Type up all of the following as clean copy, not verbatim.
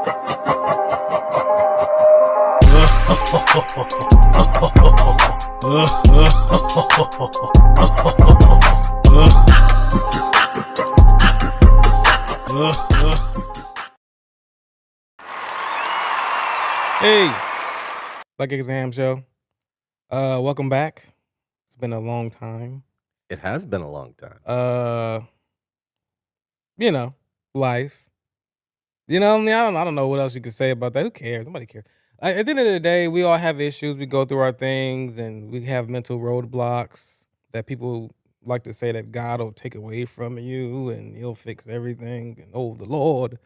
Hey, Like Exam Show. Welcome back. It's been a long time. It has been a long time. Life. I don't know what else you could say about that. Who cares? Nobody cares. At the end of the day, we all have issues. We go through our things, and we have mental roadblocks that people like to say that God will take away from you, and He'll fix everything. And oh, the Lord.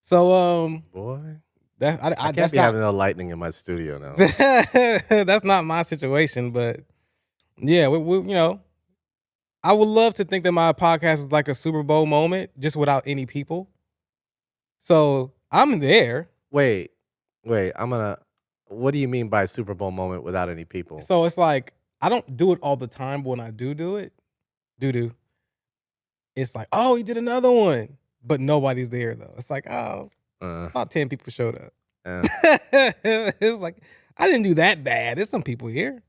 So, Boy, that I can't that's be not having no lightning in my studio now. that's not my situation, but yeah, I would love to think that my podcast is like a Super Bowl moment, just without any people. So I'm there. Wait, what do you mean by Super Bowl moment without any people? So it's like I don't do it all the time, but when I do it, it's like, oh, he did another one, but nobody's there though. It's like, oh, about 10 people showed up. It's like I didn't do that bad. There's some people here.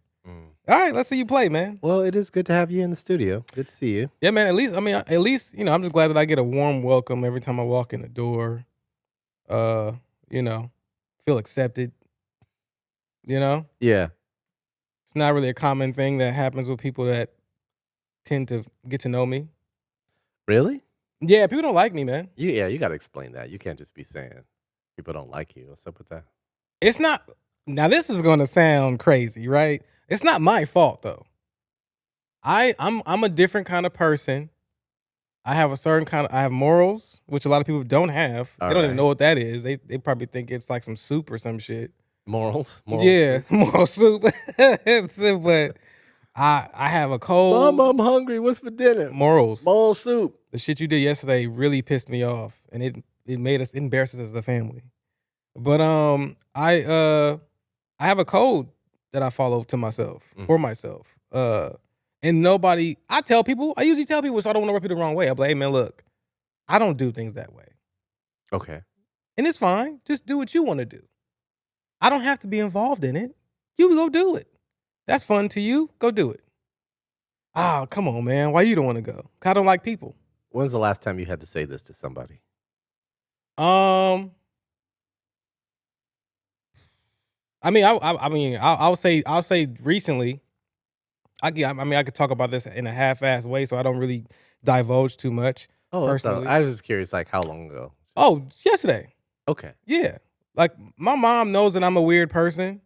All right, let's see you play, man. Well, it is good to have you in the studio. Good to see you. Yeah, man. At least, I'm just glad that I get a warm welcome every time I walk in the door. Feel accepted. Yeah. It's not really a common thing that happens with people that tend to get to know me. Really? Yeah, people don't like me, man. You got to explain that. You can't just be saying people don't like you. What's up with that? It's not. Now, this is going to sound crazy, right? It's not my fault though. I'm a different kind of person. I have I have morals, which a lot of people don't have. They don't even know what that is. They probably think it's like some soup or some shit. Morals? Yeah, soup. moral soup. But I have a cold. Mom, I'm hungry. What's for dinner? Morals. Moral soup. The shit you did yesterday really pissed me off, and it embarrassed us as a family. But I have a code that I follow to myself, for myself. And I usually tell people so I don't want to rub people the wrong way. I'm like, hey man, look, I don't do things that way. Okay. And it's fine. Just do what you want to do. I don't have to be involved in it. You go do it. That's fun to you. Go do it. Oh, come on, man. Why you don't want to go? 'Cause I don't like people. When's the last time you had to say this to somebody? I'll say recently. I could talk about this in a half-assed way, so I don't really divulge too much. Oh, personally. I was just curious, like how long ago? Oh, yesterday. Okay. Yeah. Like my mom knows that I'm a weird person,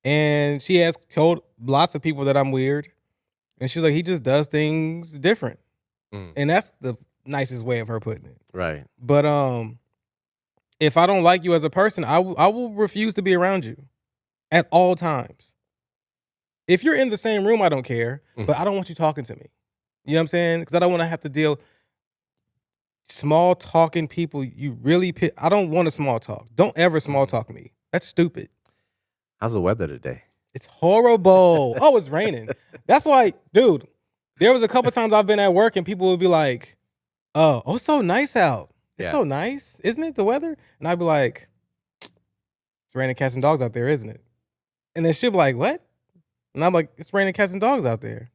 and she has told lots of people that I'm weird. And she's like, he just does things different. And that's the nicest way of her putting it. Right. But if I don't like you as a person, I will refuse to be around you at all times. If you're in the same room, I don't care, but I don't want you talking to me. You know what I'm saying? Because I don't want to have to deal small talking people. I don't want to small talk. Don't ever small talk me. That's stupid. How's the weather today? It's horrible. Oh, it's raining. That's why, dude, there was a couple times I've been at work and people would be like, oh, it's so nice out. It's so nice, isn't it, the weather? And I'd be like, it's raining cats and dogs out there, isn't it? And then she'd be like, what? And I'm like, it's raining cats and dogs out there.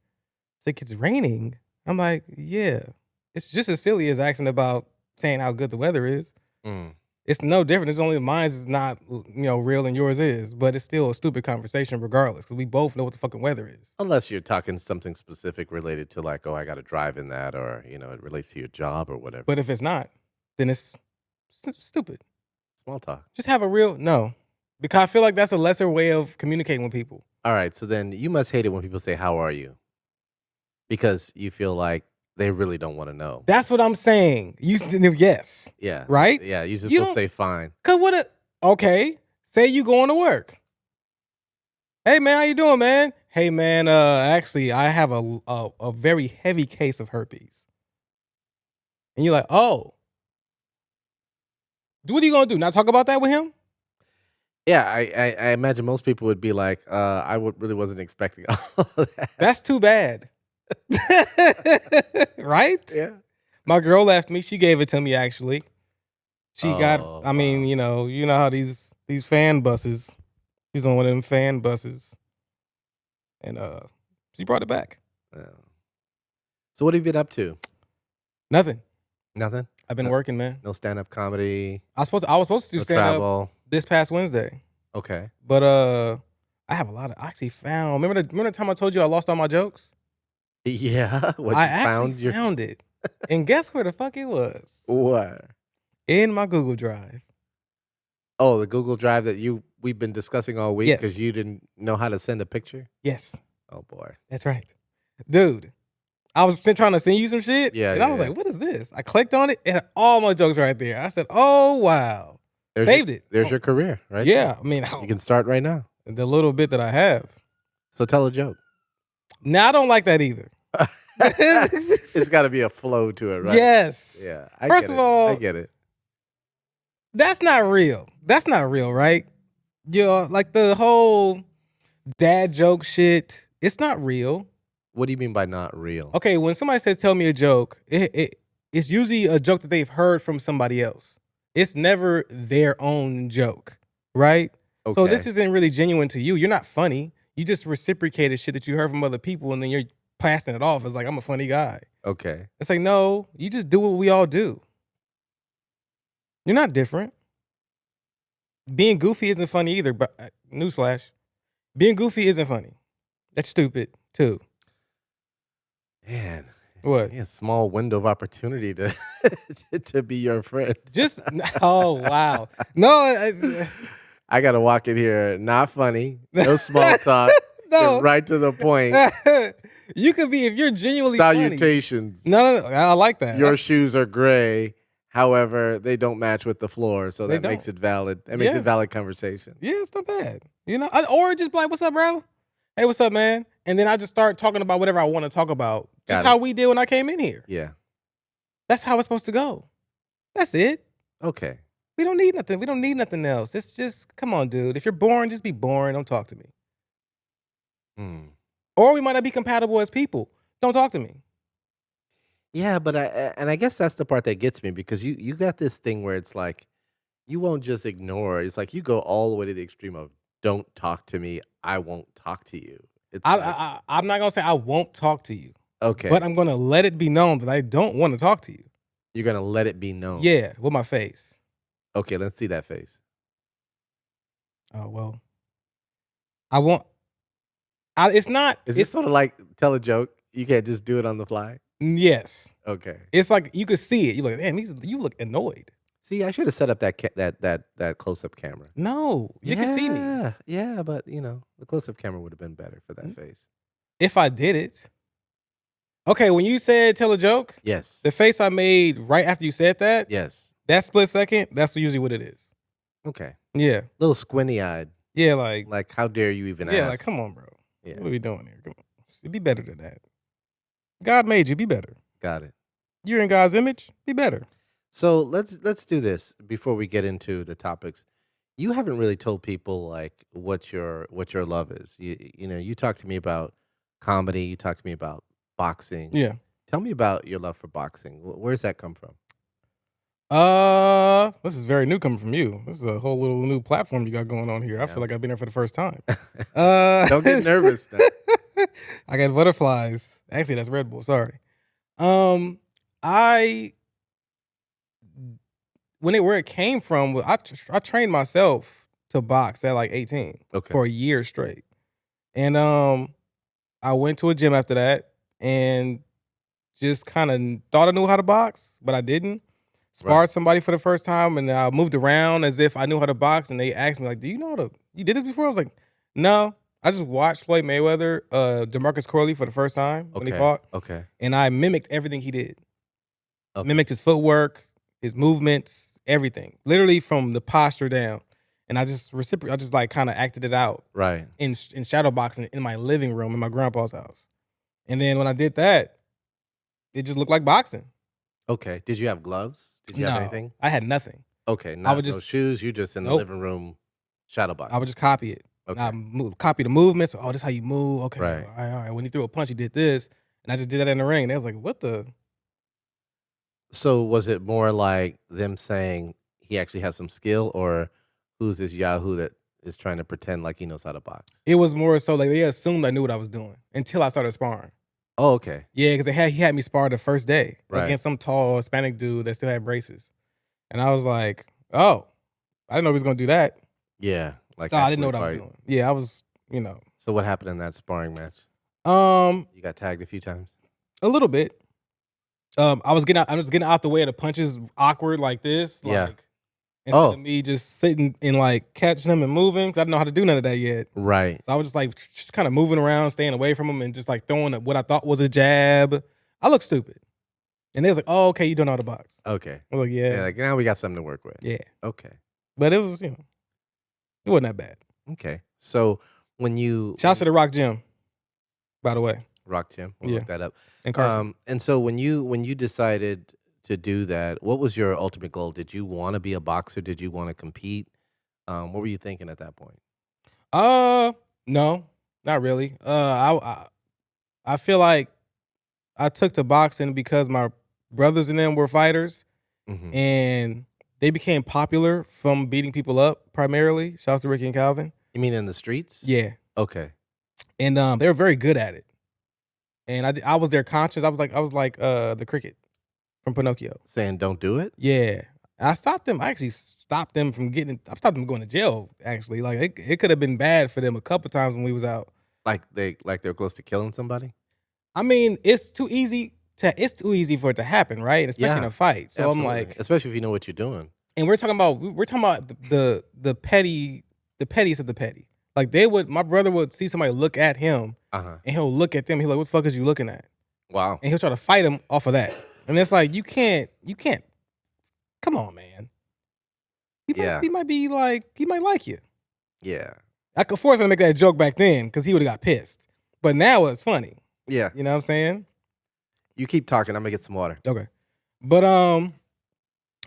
It's like, it's raining. I'm like, yeah. It's just as silly as asking about saying how good the weather is. It's no different. It's only mine is not, real and yours is. But it's still a stupid conversation regardless because we both know what the fucking weather is. Unless you're talking something specific related to like, oh, I got to drive in that or, it relates to your job or whatever. But if it's not, then it's stupid. Small talk. Just have no. Because I feel like that's a lesser way of communicating with people. All right. So then you must hate it when people say, how are you? Because you feel like they really don't want to know. That's what I'm saying. Yes. Yeah. Right? Yeah. You just say fine. Cause okay. Say you going to work. Hey man, how you doing, man? Hey man, actually I have a very heavy case of herpes. And you're like, oh. What are you gonna do? Not talk about that with him? Yeah, I imagine most people would be like, really wasn't expecting all of that. That's too bad. Right? Yeah. My girl left me. She gave it to me, actually. She got. Oh, I mean, wow. you know how these fan buses. She's on one of them fan buses, and she brought it back. Yeah. So what have you been up to? Nothing. Nothing? I've been No, working, man. no stand-up comedy, I was supposed to do no stand up travel? this past Wednesday, Okay. but I have a lot of. I actually found. Remember the time I told you I lost all my jokes? Yeah, what I you actually found your found it, and guess where the fuck it was? what? In my Google Drive. Oh, the Google Drive that we've been discussing all week because Yes. you didn't know how to send a picture? Yes. Oh, boy. That's right, dude. I was trying to send you some shit, Yeah, and I yeah, was yeah. like, "What is this?" I clicked on it, and all my jokes right there. I said, "Oh wow!" Saved it. There's Oh, your career right there. yeah, I mean, You can start right now. the little bit that I have. So tell a joke. Now I don't like that either. It's gotta be a flow to it, right? Yes. Yeah, First of all, I get it. that's not real. That's not real, right? Like the whole dad joke shit. It's not real. What do you mean by not real? Okay, when somebody says "tell me a joke," it's usually a joke that they've heard from somebody else. It's never their own joke, right? So this Okay. isn't really genuine to you. You're not funny. You just reciprocated shit that you heard from other people, and then you're passing it off as like I'm a funny guy. Okay. It's like no, you just do what we all do. You're not different. Being goofy isn't funny either. But newsflash, being goofy isn't funny. That's stupid too. Man, What? yeah, small window of opportunity to to be your friend. Just oh wow. No, I gotta walk in here, not funny, no small talk, no. get right to the point. You could be if you're genuinely funny. Salutations. No, I like that. Your That's- shoes are gray. However, they don't match with the floor, so They that makes don't. it valid. That makes it Yes. valid conversation. Yeah, it's not bad. Or just be like, "What's up, bro? Hey, what's up, man?" And then I just start talking about whatever I want to talk about. Just Got how it. we did when I came in here. Yeah. That's how it's supposed to go. That's it. Okay. We don't need nothing. We don't need nothing else. It's just, come on, dude. If you're boring, just be boring. Don't talk to me. Hmm. Or we might not be compatible as people. Don't talk to me. Yeah, but I guess that's the part that gets me because you got this thing where it's like you won't just ignore. It's like you go all the way to the extreme of don't talk to me. I won't talk to you. It's like I'm not gonna say I won't talk to you, okay, but I'm gonna let it be known that I don't want to talk to you. you're gonna let it be known. Yeah, with my face. Okay, let's see that face. Oh well, I won't. It's not. Is It's this sort of like tell a joke? You can't just do it on the fly. yes. Okay. It's like you could see it. You're like, damn, you look annoyed. See, I should have set up that close up camera. No, you can see me. Yeah, yeah, but the close up camera would have been better for that face. If I did it. Okay, when you said tell a joke, Yes. the face I made right after you said that, Yes. that split second, that's usually what it is. Okay. Yeah. Little squinty eyed. Yeah, like Like, how dare you even yeah, ask? like come on, bro. Yeah. What are we doing here? Come on. Be better than that. God made you. Be better. Got it. You're in God's image. Be better. So let's do this before we get into the topics. You haven't really told people like what your love is. You talk to me about comedy. You talk to me about boxing. Yeah. Tell me about your love for boxing. Where's that come from? This is very new coming from you. This is a whole little new platform you got going on here. I Yeah. feel like I've been here for the first time. Don't get nervous now. I got butterflies. Actually, that's Red Bull. Sorry. Where it came from, I trained myself to box at like 18 Okay. for a year straight, and I went to a gym after that and just kind of thought I knew how to box, but I didn't. Sparred somebody for the first time, and I moved around as if I knew how to box, and they asked me like, "Do you know how to? You did this before?" I was like, "No." I just watched Floyd Mayweather, DeMarcus Corley for the first time when he fought, Okay. and I mimicked everything he did. Okay. Mimicked his footwork, his movements, everything, literally from the posture down. And I just like kind of acted it out Right. in shadow boxing in my living room in my grandpa's house. And then when I did that, it just looked like boxing. Okay. Did you have gloves? Did you have No, anything? I had nothing. Okay. would No just- shoes. You just in the Nope. living room shadow box. I would just copy it. Okay. Copy the movements. Oh, this is how you move. Okay, Right. all right. When he threw a punch, he did this, and I just did that in the ring. And they was like, "What the?" So was it more like them saying he actually has some skill, or who's this Yahoo that is trying to pretend like he knows how to box? It was more so like they assumed I knew what I was doing until I started sparring. Oh, okay. Yeah, because he had me spar the first day Right. against some tall Hispanic dude that still had braces, and I was like, "Oh, I didn't know he was gonna do that." Yeah, like So I didn't know actually what I was fight. doing. Yeah, I was, you know, So what happened in that sparring match? um, You got tagged a few times? a little bit. I was getting out the way of the punches awkward like this, Yeah. like instead of Oh, me just sitting and like catching them and moving. 'Cause I didn't know how to do none of that yet. right. So I was just like just kind of moving around, staying away from them, and just like throwing what I thought was a jab. I looked stupid, and they was like, "Oh, okay, you don't know how to box." Okay. I was like, Yeah, "Yeah, like now we got something to work with. yeah," Okay. but it was it wasn't that bad. Okay. So when Shouts to the Rock Gym, by the way. Rock Gym, we'll Yeah, look that up. in Carson. And so when you decided to do that, what was your ultimate goal? Did you want to be a boxer? Did you want to compete? What were you thinking at that point? No, not really. I feel like I took to boxing because my brothers and them were fighters, Hmm. and they became popular from beating people up primarily. Shouts to Ricky and Calvin. You mean in the streets? Yeah, Okay. and they were very good at it. And I was their conscience. I was like the cricket from Pinocchio. Saying don't do it? Yeah, I stopped them. I actually stopped them from getting. I stopped them going to jail. Actually, like it could have been bad for them a couple times when we was out. They're close to killing somebody? I mean, it's too easy for it to happen, right? And especially in Yeah, a fight. So I'm absolutely. like, Especially if you know what you're doing. and we're talking about the pettiest of the petty. Like my brother would see somebody look at him, Uh-huh. and he'll look at them. He's like, "What the fuck is you looking at?" Wow. And he'll try to fight him off of that. And it's like you can't. Come on, man. Yeah. He might be like he might like you. Yeah. I could force him to make that joke back then because he would have got pissed. But now it's funny. Yeah. You know what I'm saying? You keep talking. I'm gonna get some water. Okay. But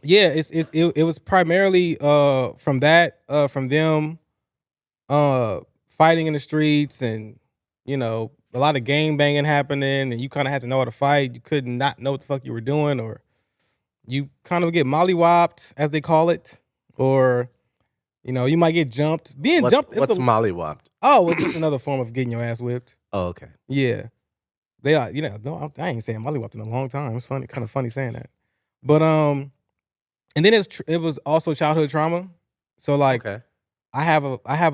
yeah, it was primarily from them fighting in the streets, and a lot of gang banging happening, and you kind of had to know how to fight. You could not know what the fuck you were doing, or you kind of get mollywopped, as they call it, or you might get jumped. Being jumped. What's mollywopped? Oh, it's just another form of getting your ass whipped. Oh, okay. Yeah, they are. No, I ain't saying mollywopped in a long time. It's funny, kind of funny saying that, but and then it was also childhood trauma. So like, Okay. I have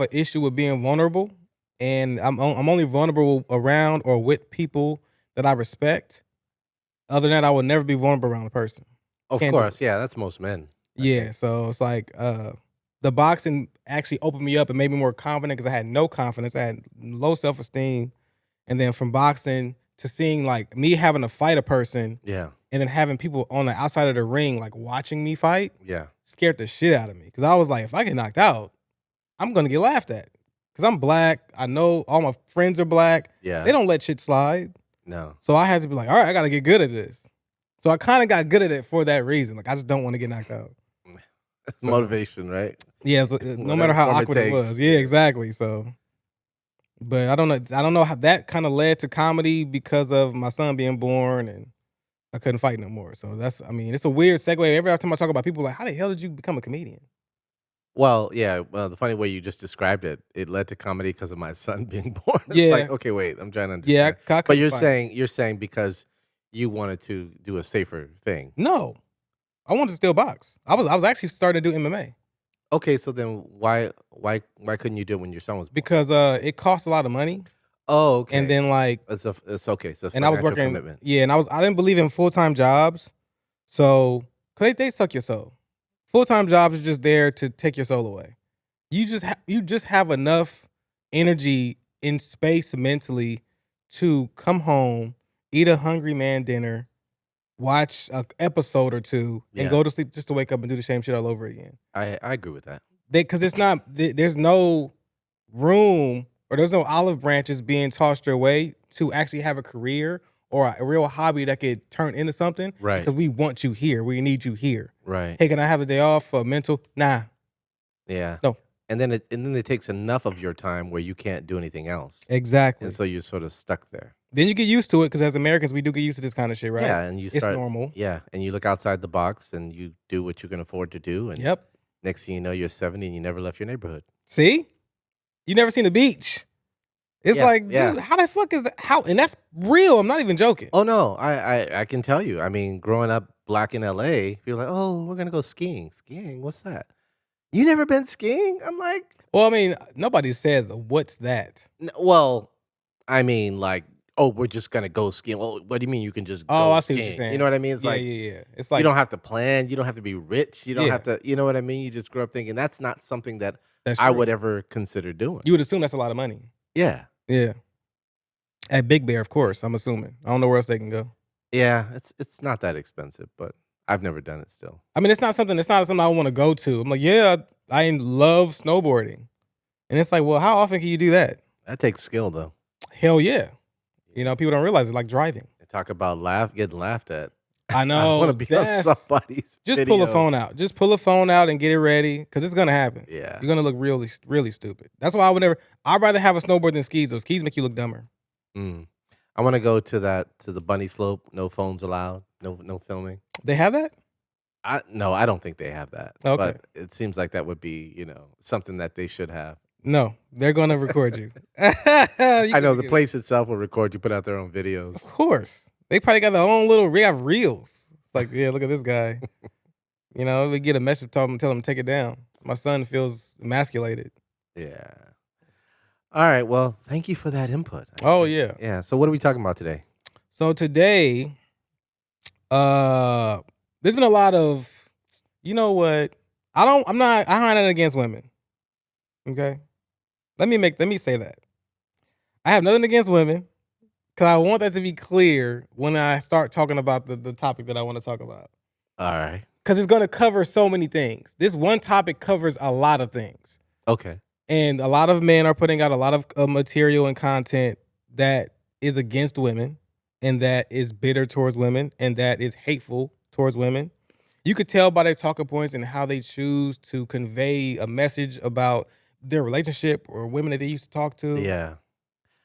a issue with being vulnerable, and I'm only vulnerable around or with people that I respect. Other than that, I would never be vulnerable around a person. Of Can't do course. it. Yeah, that's most men. I Yeah, think. so it's like the boxing actually opened me up and made me more confident because I had no confidence. I had low self-esteem, and then from boxing to seeing like me having to fight a person, Yeah. and then having people on the outside of the ring like watching me fight Yeah. scared the shit out of me because I was like, if I get knocked out, I'm gonna get laughed at because I'm black. I know all my friends are black. Yeah. They don't let shit slide. No. So I had to be like, all right, I gotta get good at this. So I kind of got good at it for that reason. Like I just don't want to get knocked out. It's So, motivation, right? yeah, so, no Whatever matter how form it awkward it was. takes. Yeah, exactly. So, but I don't know how that kind of led to comedy because of my son being born and I couldn't fight no more. So I mean, it's a weird segue. Every time I talk about people like, how the hell did you become a comedian? Well, yeah. Well, the funny way you just described it, it led to comedy because of my son being born. It's Yeah. like, okay, wait, I'm trying to Yeah, understand. I But couldn't fight. you're saying because you wanted to do a safer thing. No, I wanted to still box. I was actually starting to do MMA Okay, so then why couldn't you do it when your son was born? because it costs a lot of money, Oh, and okay. then like, It's okay. So it's and I was financial working. commitment. Yeah, and I didn't believe in full-time jobs, so cause they suck your soul. Full-time jobs are just there to take your soul away. You just have enough energy in space mentally to come home, eat a hungry man dinner, watch an episode or two, and Yeah. go to sleep just to wake up and do the same shit all over again. I agree with that. Because it's not there's no room or there's no olive branches being tossed your way to actually have a career or a real hobby that could turn into something. Right. Because we want you here, we need you here. Right. Hey, can I have a day off for mental? Nah, Yeah. no, And then it takes enough of your time where you can't do anything else. exactly. And so you're sort of stuck there. Then you get used to it because as Americans, we do get used to this kind of shit, right? Yeah, and you It's start normal. yeah, and you look outside the box and you do what you can afford to do, and Yep. next thing you know, you're 70 and you never left your neighborhood. See? You never seen the beach. It's Yeah, like, yeah. dude, how the fuck is that? How? And that's real. I'm not even joking. Oh, no, I can tell you. I mean, growing up black in LA, people are like, "Oh, we're gonna go skiing." Skiing? What's that? You never been skiing? I'm like, Well, I mean, nobody says what's that. Well, I mean, like, "Oh, we're just gonna go skiing." Well, what do you mean you can just Oh, go I see what you're skiing? You know saying. what I mean? It's Yeah, like, yeah, yeah. It's you like, don't have to plan, you don't have to be rich, you don't yeah, have to you know what I mean? You just grow up thinking that's not something that that's I true. would ever consider doing. You would assume that's a lot of money. Yeah. Yeah. At Big Bear, of course, I'm assuming. I don't know where else they can go. Yeah, it's not that expensive, but I've never done it still. I mean, it's not something I want to go to. I'm like, yeah, I love snowboarding. And it's like, well, how often can you do that? That takes skill, though. Hell yeah. You know, people don't realize it's like driving. They talk about getting laughed at. I I wanna know. be on somebody's Just pull a video. phone out. Just pull a phone out and get it ready because it's gonna happen. Yeah. You're gonna look really, really stupid. That's why I'd rather have a snowboard than skis. Those skis make you look dumber. Mm. I wanna go to the bunny slope, no phones allowed, no filming. They have that? No, I don't think they have that, Okay. but it seems like that would be, something that they should have. No, they're gonna record you. I know the place itself will record you, put out their own videos. Of course. They probably got their own little have reels. It's like, yeah, look at this guy. We get a message, tell him to take it down. My son feels emasculated. Yeah. All right, well, thank you for that input. Oh yeah. Yeah, so what are we talking about today? So today, there's been a lot of, you know what? I have nothing against women. Okay? Let me say that. I have nothing against women because I want that to be clear when I start talking about the topic that I want to talk about. All right. Because it's going to cover so many things. This one topic covers a lot of things. Okay. And a lot of men are putting out a lot of material and content that is against women and that is bitter towards women and that is hateful towards women. You could tell by their talking points and how they choose to convey a message about their relationship or women that they used to talk to. Yeah.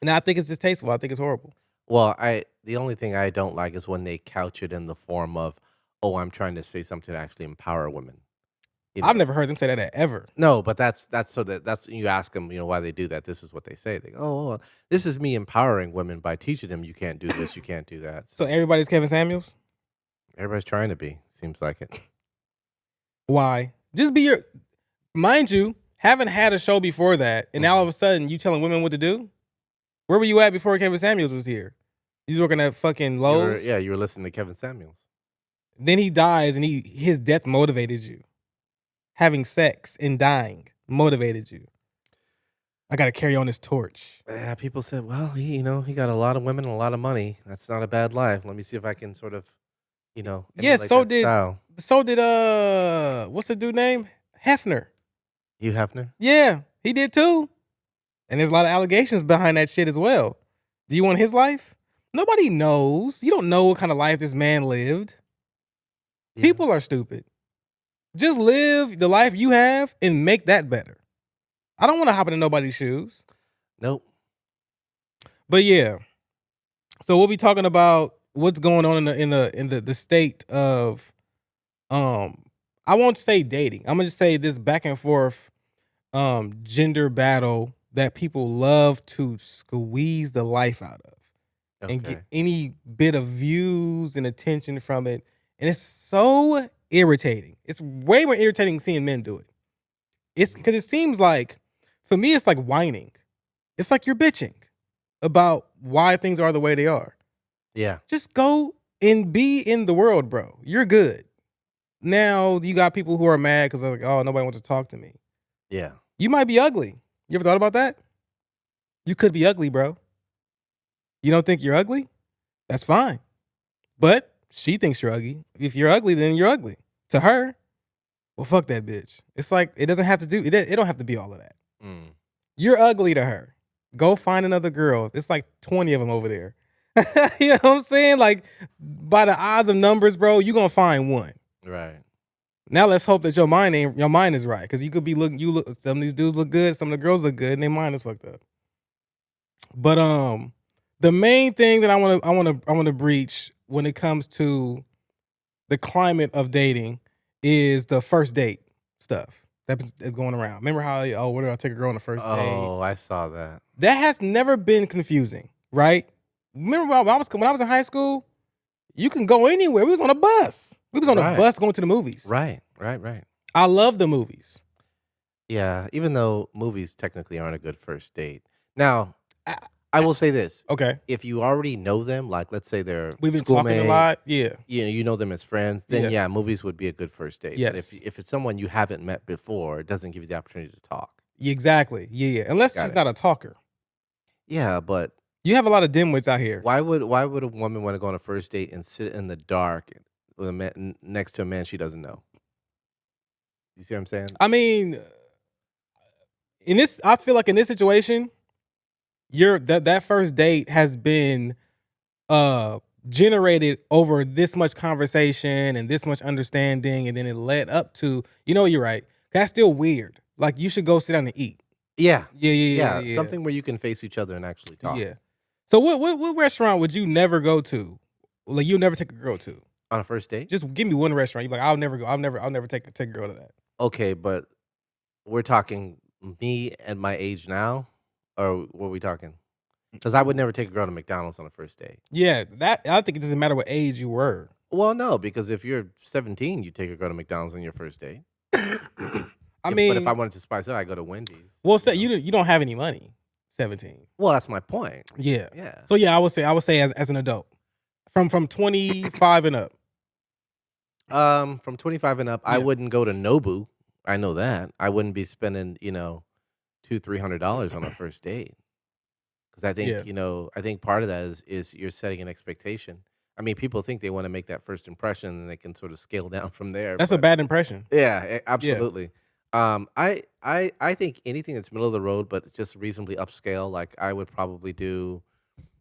And I think it's distasteful. I think it's horrible. Well, the only thing I don't like is when they couch it in the form of, "Oh, I'm trying to say something to actually empower women." I've never heard them say that ever. No, but that's you ask them, why they do that. This is what they say. They go, "Oh, this is me empowering women by teaching them you can't do this, you can't do that." So everybody's Kevin Samuels? Everybody's trying to be. Seems like it. Why? Just be mind you, haven't had a show before that, and now all of a sudden you telling women what to do? Where were you at before Kevin Samuels was here? You was working at fucking Lowe's? You were listening to Kevin Samuels. Then he dies and his death motivated you. Having sex and dying motivated you. I got to carry on this torch. Yeah, people said, "Well, he got a lot of women and a lot of money. That's not a bad life. Let me see if I can sort of, Yeah, emulate so that did style." what's the dude name? Hefner. Hugh Hefner? Yeah, he did too. And there's a lot of allegations behind that shit as well. Do you want his life? Nobody knows. You don't know what kind of life this man lived. Yeah. People are stupid. Just live the life you have and make that better. I don't want to hop into nobody's shoes. Nope. But yeah. So we'll be talking about what's going on in the state of I won't say dating. I'm gonna just say this back and forth gender battle that people love to squeeze the life out of and get any bit of views and attention from it. And it's so irritating. It's way more irritating seeing men do it. It's because it seems like, for me, it's like whining. It's like you're bitching about why things are the way they are. Yeah. Just go and be in the world, bro. You're good. Now you got people who are mad because they're like, oh, nobody wants to talk to me. Yeah. You might be ugly. You ever thought about that? You could be ugly, bro. You don't think you're ugly? That's fine. But she thinks you're ugly. If you're ugly, then you're ugly. To her, well, fuck that bitch. It's like, it doesn't have to do, it don't have to be all of that. Mm. You're ugly to her. Go find another girl. It's like 20 of them over there. You know what I'm saying? Like, by the odds of numbers, bro, you're going to find one. Right. Now let's hope that your mind is right. Because you could be some of these dudes look good, some of the girls look good, and their mind is fucked up. But The main thing that I want to breach when it comes to the climate of dating is the first date stuff that's going around. Remember how where do I take a girl on the first date? Oh, I saw that. That has never been confusing, right? Remember when I was in high school, you can go anywhere. We was on a bus. We was on a Right. bus going to the movies. Right. I love the movies. Yeah, even though movies technically aren't a good first date. Now, I- I will say this. Okay. If you already know them, like let's say they're We've been talking a schoolmate, lot. Yeah. you know them as friends, then Yeah. yeah, movies would be a good first date. But Yes. if it's someone you haven't met before, it doesn't give you the opportunity to talk. Exactly. Yeah. Unless Got she's it. not a talker. Yeah, but You have a lot of dimwits out here. why would a woman want to go on a first date and sit in the dark with a man next to a man she doesn't know? You see what I'm saying? I mean, I feel like in this situation, that first date has been generated over this much conversation and this much understanding, and then it led up to, you're right. That's still weird. Like, you should go sit down and eat. Yeah. Yeah. Something where you can face each other and actually talk. Yeah. So what restaurant would you never go to? Like, you'll never take a girl to? On a first date? Just give me one restaurant. You're like, I'll never go. I'll never take a girl to that. Okay, but we're talking me and my age now, or what are we talking? Because I would never take a girl to McDonald's on a first date. Yeah, that I think it doesn't matter what age you were. Well, no, because if you're 17, you take a girl to McDonald's on your first date. I But mean, if I wanted to spice it up, I go to Wendy's. well, say you don't have any money. 17. Well, that's my point. Yeah. Yeah. So yeah, I would say as an adult, from 25 and up. From 25 and up, I Yeah. wouldn't go to Nobu. I know that. I wouldn't be spending, $200-300 on a first date. Because I think, Yeah. I think part of that is you're setting an expectation. I mean, people think they want to make that first impression, and they can sort of scale down from there. That's a But bad impression. yeah, Yeah. absolutely. I think anything that's middle of the road, but just reasonably upscale. Like I would probably do,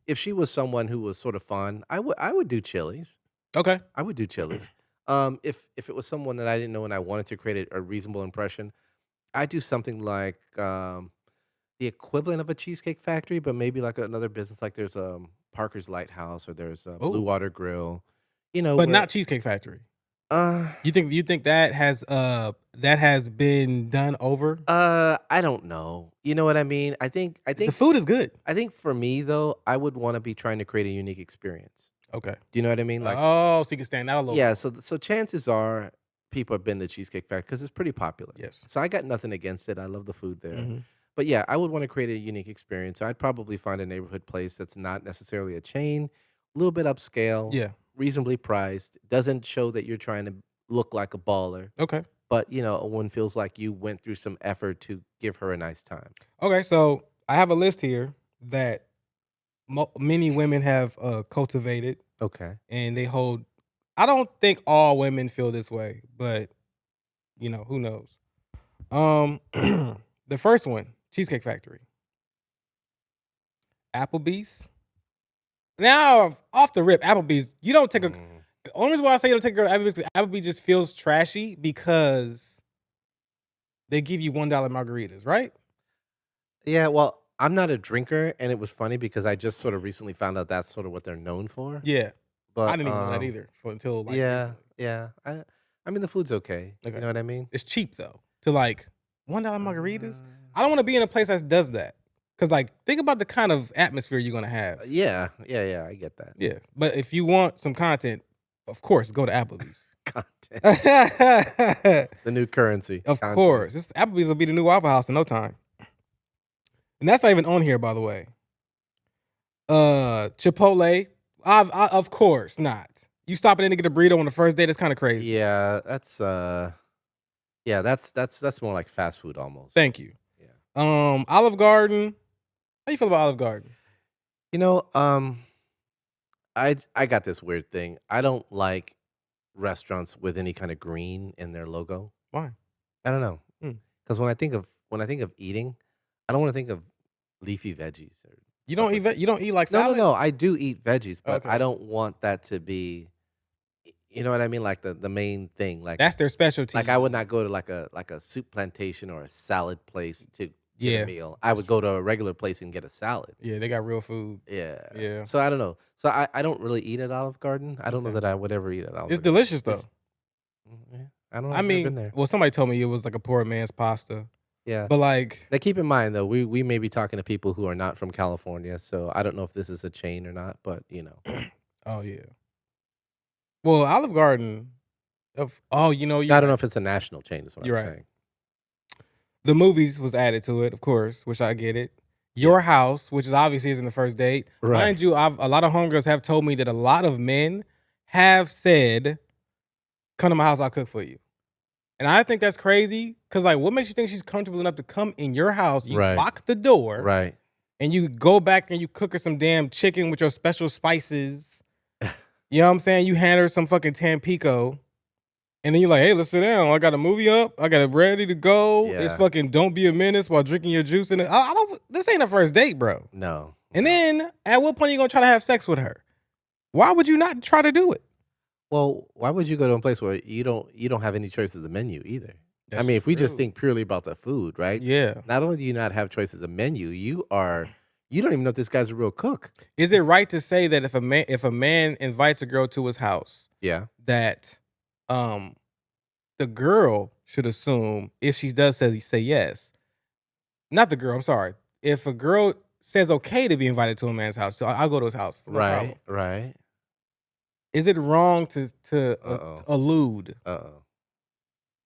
if she was someone who was sort of fun, I would do Chili's. Okay. I would do Chili's. If it was someone that I didn't know and I wanted to create a reasonable impression, I'd do something like the equivalent of a Cheesecake Factory, but maybe like another business. Like there's Parker's Lighthouse or there's Blue Oh, Water Grill. but Where not Cheesecake Factory. uh You think that has been done over? I don't know. You know what I mean? I think I The think food is good. I think for me though, I would want to be trying to create a unique experience. Okay. Do you know what I mean? Like Oh, so you can stand out a little yeah, more. so chances are people have been to Cheesecake Factory because it's pretty popular. Yes. So I got nothing against it. I love the food there. Mhm. But yeah, I would want to create a unique experience. So I'd probably find a neighborhood place that's not necessarily a chain, a little bit upscale, Yeah. reasonably priced, doesn't show that you're trying to look like a baller, Okay. but one feels like you went through some effort to give her a nice time. Okay. So I have a list here that many women have cultivated, Okay. and they hold. I don't think all women feel this way, but who knows? The first one, Cheesecake Factory, Applebee's. Now, off the rip, Applebee's. You don't take a. Mm. The only reason why I say you don't take a girl to Applebee's, 'cause Applebee's just feels trashy because they give you $1 margaritas, right? Yeah, well, I'm not a drinker, and it was funny because I just sort of recently found out that's sort of what they're known for. Yeah, I But didn't even know that either until like yeah, recently. yeah. I mean the food's okay. You Okay, know what I mean? it's cheap though. To like $1 Uh, margaritas, I don't want to be in a place that does that. Cause like think about the kind of atmosphere you're gonna have. yeah, I get that. Yeah, but if you want some content, of course, go to Applebee's. Content. Of The new currency. Content. course, Applebee's will be the new Waffle House in no time. And that's not even on here, by the way. Chipotle, of course not. You stopping in to get a burrito on the first date? That's kind of crazy. Yeah, that's more like fast food almost. Thank you. Yeah. Olive Garden. How you feel about Olive Garden? You know, I got this weird thing. I don't like restaurants with any kind of green in their logo. Why? I don't know. Hmm. Because when I think of eating, I don't want to think of leafy veggies or You stuff don't like eat. You don't eat like No, no, salad. no. I do eat veggies, but I Okay. don't want that to be, you know what I mean, like the main thing. Like That's their specialty. I would not go to like a soup plantation or a salad place to get a Yeah. meal. I would go to a regular place and get a salad. Yeah, they got real food. Yeah. Yeah. So I don't know. So I don't really eat at Olive Garden. I don't know Okay. that I would ever eat at Olive It's Garden. delicious though. Yeah, I don't know. I I've never been mean, there. well, somebody told me it was like a poor man's pasta, Yeah. but like, Now keep in mind though, we may be talking to people who are not from California, so I don't know if this is a chain or not, but oh yeah. Well, Olive Garden. Oh, you know, I you're don't know right. if it's a national chain. Is what You're I'm right. saying. The movies was added to it, of course, which I get it. Your House, which is obviously isn't the first date. Right. Mind you, a lot of homegirls have told me that a lot of men have said, "Come to my house, I'll cook for you." And I think that's crazy because, like, what makes you think she's comfortable enough to come in your house? You Right. lock the door, Right. and you go back and you cook her some damn chicken with your special spices. You know what I'm saying? You hand her some fucking Tampico. And then you're like, hey, let's sit down. I got a movie up. I got it ready to go. It's Yeah. fucking don't be a menace while drinking your juice. And I don't. This ain't a first date, bro. No. And then at what point are you gonna try to have sex with her? Why would you not try to do it? Well, why would you go to a place where you don't have any choice of the menu either? I mean, if we just think purely about the food, right? Yeah. Not only do you not have choices of the menu, you don't even know if this guy's a real cook. Is it right to say that if a man invites a girl to his house, Yeah. that the girl should assume if she does say yes, not the girl. I'm sorry. If a girl says okay to be invited to a man's house, so I'll go to his house. No problem. Right. Is it wrong to allude?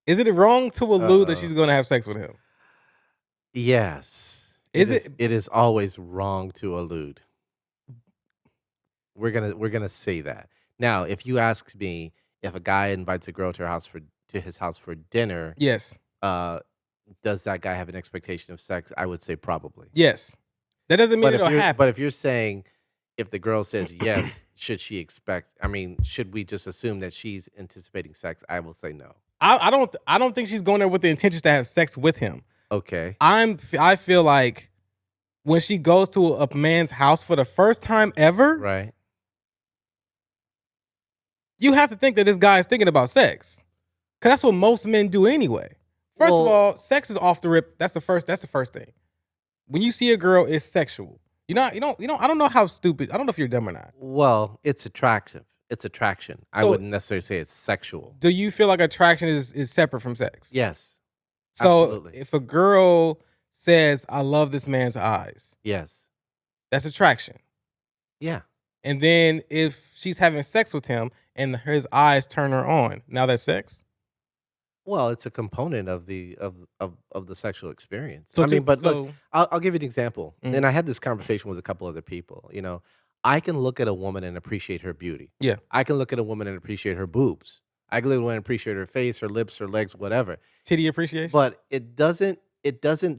Is it wrong to allude that she's going to have sex with him? Yes. It is always wrong to allude. We're gonna say that. Now, if you ask me if a guy invites a girl to his house for dinner, yes. Does that guy have an expectation of sex? I would say probably. Yes. That doesn't mean it'll happen. But if you're saying if the girl says yes, should we just assume that she's anticipating sex? I will say no. I don't think she's going there with the intentions to have sex with him. Okay. I feel like when she goes to a man's house for the first time ever, right, you have to think that this guy is thinking about sex, because that's what most men do anyway. First of all, sex is off the rip. That's the first thing. When you see a girl, it's sexual. I don't know how stupid. I don't know if you're dumb or not. Well, it's attractive. It's attraction. So, I wouldn't necessarily say it's sexual. Do you feel like attraction is separate from sex? Yes. So absolutely. If a girl says, I love this man's eyes. Yes. That's attraction. Yeah. And then if she's having sex with him and his eyes turn her on, now that's sex? Well, it's a component of the sexual experience. So look, I'll give you an example. Mm-hmm. And I had this conversation with a couple other people. I can look at a woman and appreciate her beauty. Yeah. I can look at a woman and appreciate her boobs. I can look at a woman and appreciate her face, her lips, her legs, whatever. Titty appreciation. But it doesn't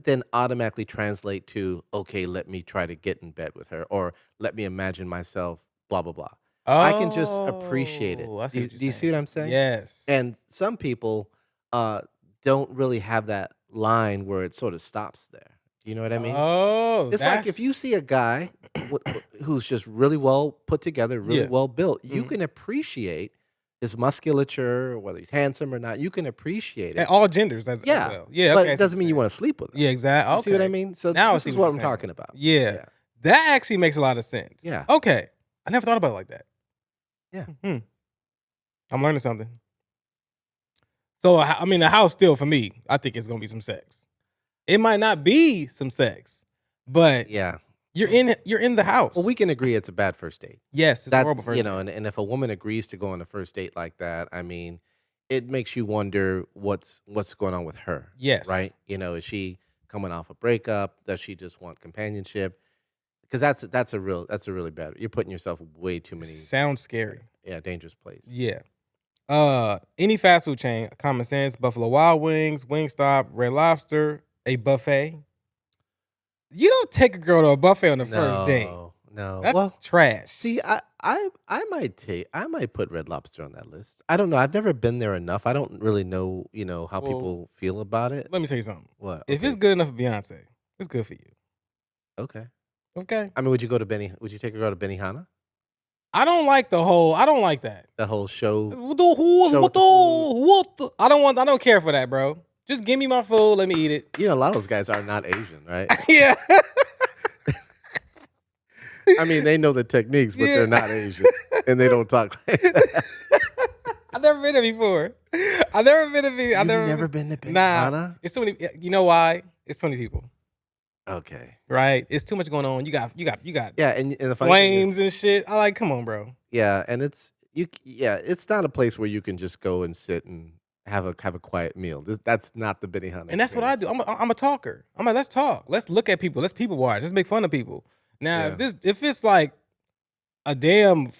then automatically translate to, okay, let me try to get in bed with her, or let me imagine myself, blah, blah, blah. Oh, I can just appreciate it. Do you see what I'm saying? Yes. And some people don't really have that line where it sort of stops there. You know what I mean? Oh, it's like if you see a guy who's just really well put together, really well built, you can appreciate his musculature, whether he's handsome or not. You can appreciate it. At all genders, as well. Yeah, but it doesn't mean you want to sleep with him. Yeah, exactly. Okay. See what I mean? So now this is what I'm talking about. Yeah. That actually makes a lot of sense. Yeah. Okay. I never thought about it like that. Yeah. I'm learning something. So, I mean, the house still, for me, I think it's going to be some sex. It might not be some sex, but yeah, you're in the house. Well, we can agree it's a bad first date. Yes, it's a horrible first date. And if a woman agrees to go on a first date like that, I mean, it makes you wonder what's going on with her. Yes. Right? Is she coming off a breakup? Does she just want companionship? Because that's a really bad. You're putting yourself way too many. Sounds scary. Yeah, dangerous place. Yeah. Any fast food chain, common sense, Buffalo Wild Wings, Wingstop, Red Lobster, a buffet. You don't take a girl to a buffet on the first date. No, that's trash. See, I might put Red Lobster on that list. I don't know. I've never been there enough. I don't really know, how people feel about it. Let me tell you something. What? If it's good enough for Beyonce, it's good for you. Okay. I mean, would you take a girl to Benihana? I don't like that. That whole show. I don't care for that, bro. Just give me my food. Let me eat it. You know, a lot of those guys are not Asian, right? Yeah. I mean, they know the techniques, but they're Yeah. not Asian, and they don't talk like that. I've never been there before. I've never been to be. You've never been to Nah. Benihana? It's too many. You know why? It's too many people. Okay. Right? It's too much going on. You got. Yeah, and the funny thing Flames is, and shit. I like. Come on, bro. yeah, and it's not a place where you can just go and sit and have a quiet meal. That's not the Benihana. And that's what I experience. do. I'm a talker. I'm like, let's talk. Let's look at people. Let's people watch. Let's make fun of people. Now, Yeah. if it's like a damn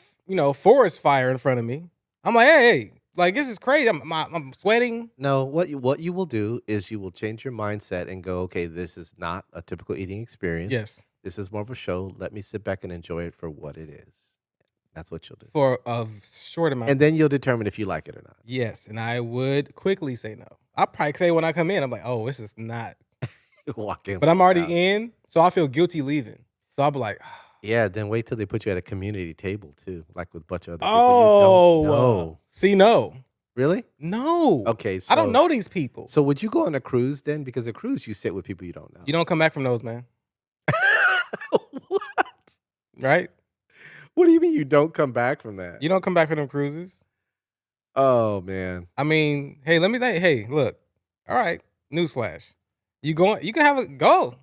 forest fire in front of me, I'm like, hey, like this is crazy. I'm sweating. No, what you will do is you will change your mindset and go, okay, this is not a typical eating experience. Yes, This is more of a show. Let me sit back and enjoy it for what it is. That's what you'll do. for a short amount. And then you'll determine if you like it or not. Yes, and I would quickly say no. I'll probably say when I come in, I'm like, oh, this is not. Walk in. But I'm already out. in, so I feel guilty leaving. So I'll be like, Yeah, then wait till they put you at a community table too, like with a bunch of other people oh, you don't know. see, no, Really? no. Okay, I don't know these people. So would you go on a cruise then? Because a cruise you sit with people you don't know. You don't come back from those, man. What? Right? What do you mean you don't come back from that? You don't come back from them cruises. Oh man. I mean, hey, let me think. Hey, look. All right, newsflash. You can have a go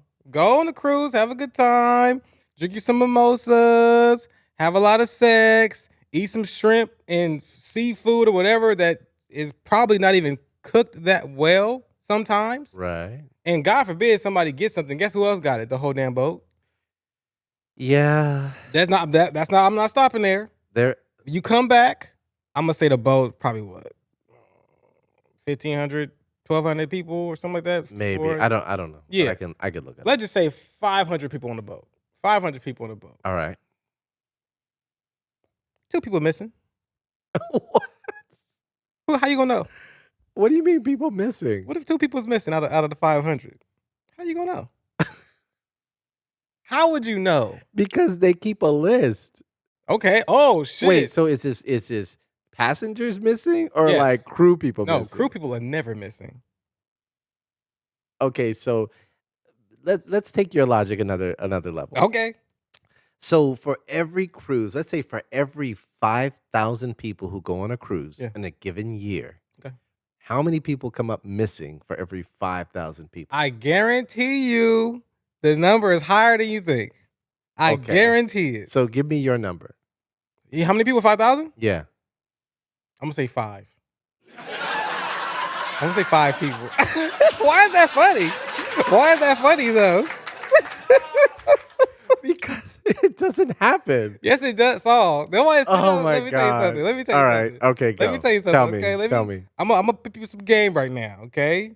on the cruise, have a good time, drink you some mimosas, have a lot of sex, eat some shrimp and seafood or whatever that is probably not even cooked that well sometimes. Right. And God forbid somebody gets something. Guess who else got it? The whole damn boat. Yeah. That's not. I'm not stopping there. There. You come back. I'm gonna say the boat probably what 1,500, 1,200 people or something like that. Maybe. Or- I don't know. Yeah. But I could look at it. Let's just say 500 people on the boat. 500 people on the boat. All right. 2 people missing. What? Well, how you gonna know? What do you mean people missing? What if 2 people's missing out of the 500? How you gonna know? How would you know? Because they keep a list. Okay. Oh shit. Wait, so is this passengers missing or Yes. like crew people No, missing? crew people are never missing. Okay, so let's take your logic another level. Okay. So for every cruise, let's say for every 5,000 people who go on a cruise Yeah. in a given year, Okay. how many people come up missing for every 5,000 people? I guarantee you the number is higher than you think. I Okay. guarantee it. So give me your number. How many people? 5,000? Yeah. I'm gonna say 5. I'm gonna say 5 people. Why is that funny? Why is that funny though? Because it doesn't happen. Yes, it does. Saul. Nobody's. Oh my Let me tell you God. something. Let me tell you All right. something. Okay, go. Let me tell you something. Tell me. Okay, Tell me. I'm gonna put you some game right now. Okay.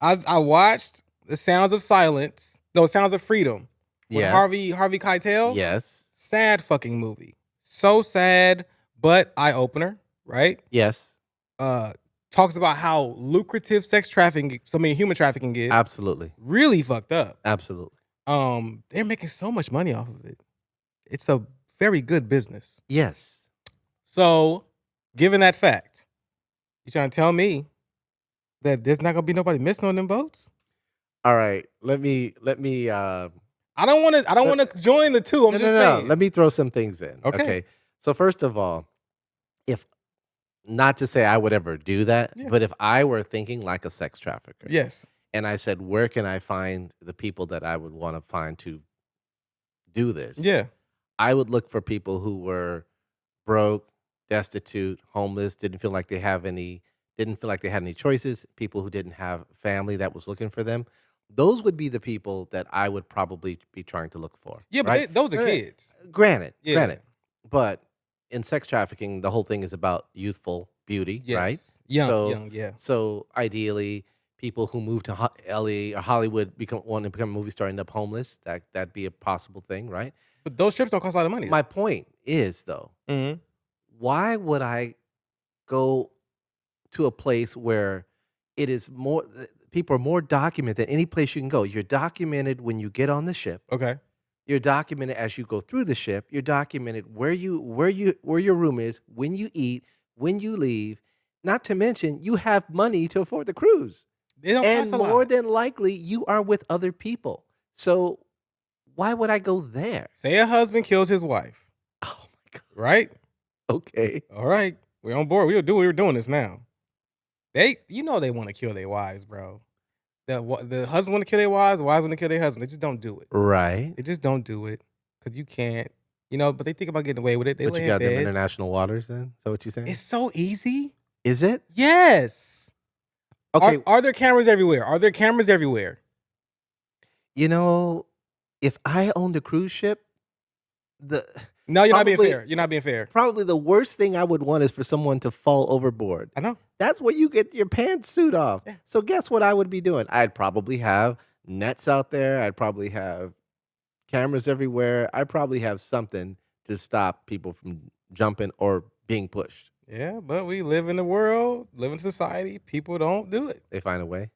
I watched The Sounds of Silence. No, Sounds of Freedom. With Yes. Harvey Keitel. Yes. Sad fucking movie. So sad, but eye opener. Right. Yes. Talks about how lucrative human trafficking is. Absolutely. Really fucked up. Absolutely. They're making so much money off of it. It's a very good business. Yes. So, given that fact, you trying to tell me that there's not gonna be nobody missing on them boats? All right. Let me I don't want to join the two. I'm just saying. Let me throw some things in. Okay. So first of all, if not to say I would ever do that, Yeah. but if I were thinking like a sex trafficker, Yes. and I said, where can I find the people that I would want to find to do this? Yeah. I would look for people who were broke, destitute, homeless, didn't feel like they had any choices, people who didn't have family that was looking for them. Those would be the people that I would probably be trying to look for. Yeah, but right? those are kids. Granted. Yeah. But in sex trafficking, the whole thing is about youthful beauty, Yes. right? Young, yeah. So ideally, people who move to LA or Hollywood want to become a movie star end up homeless. That'd be a possible thing, right? But those trips don't cost a lot of money. My point is, though, Mhm. why would I go to a place where it is more people are more documented than any place you can go? You're documented when you get on the ship. Okay. You're documented as you go through the ship. You're documented where your room is, when you eat, when you leave. Not to mention, you have money to afford the cruise. It don't And cost a more lot. than likely, you are with other people. So why would I go there? Say a husband kills his wife, Oh my god. right? Okay. All right, we're on board. We're doing this now. They want to kill their wives, bro. The husband want to kill their wives, the wives want to kill their husband. They just don't do it. Right. They just don't do it because you can't. But they think about getting away with it. They But you lay in got them bed. international waters then? Is that what you're saying? It's so easy. Is it? Yes. Okay. Are there cameras everywhere? Are there cameras everywhere? You know, if I owned a cruise ship, the No, you're not being Probably- fair. You're not being fair. probably the worst thing I would want is for someone to fall overboard. I know. That's where you get your pantsuit off. Yeah. So guess what I would be doing? I'd probably have nets out there. I'd probably have cameras everywhere. I'd probably have something to stop people from jumping or being pushed. Yeah, but we live in the world, live in society. People don't do it. They find a way.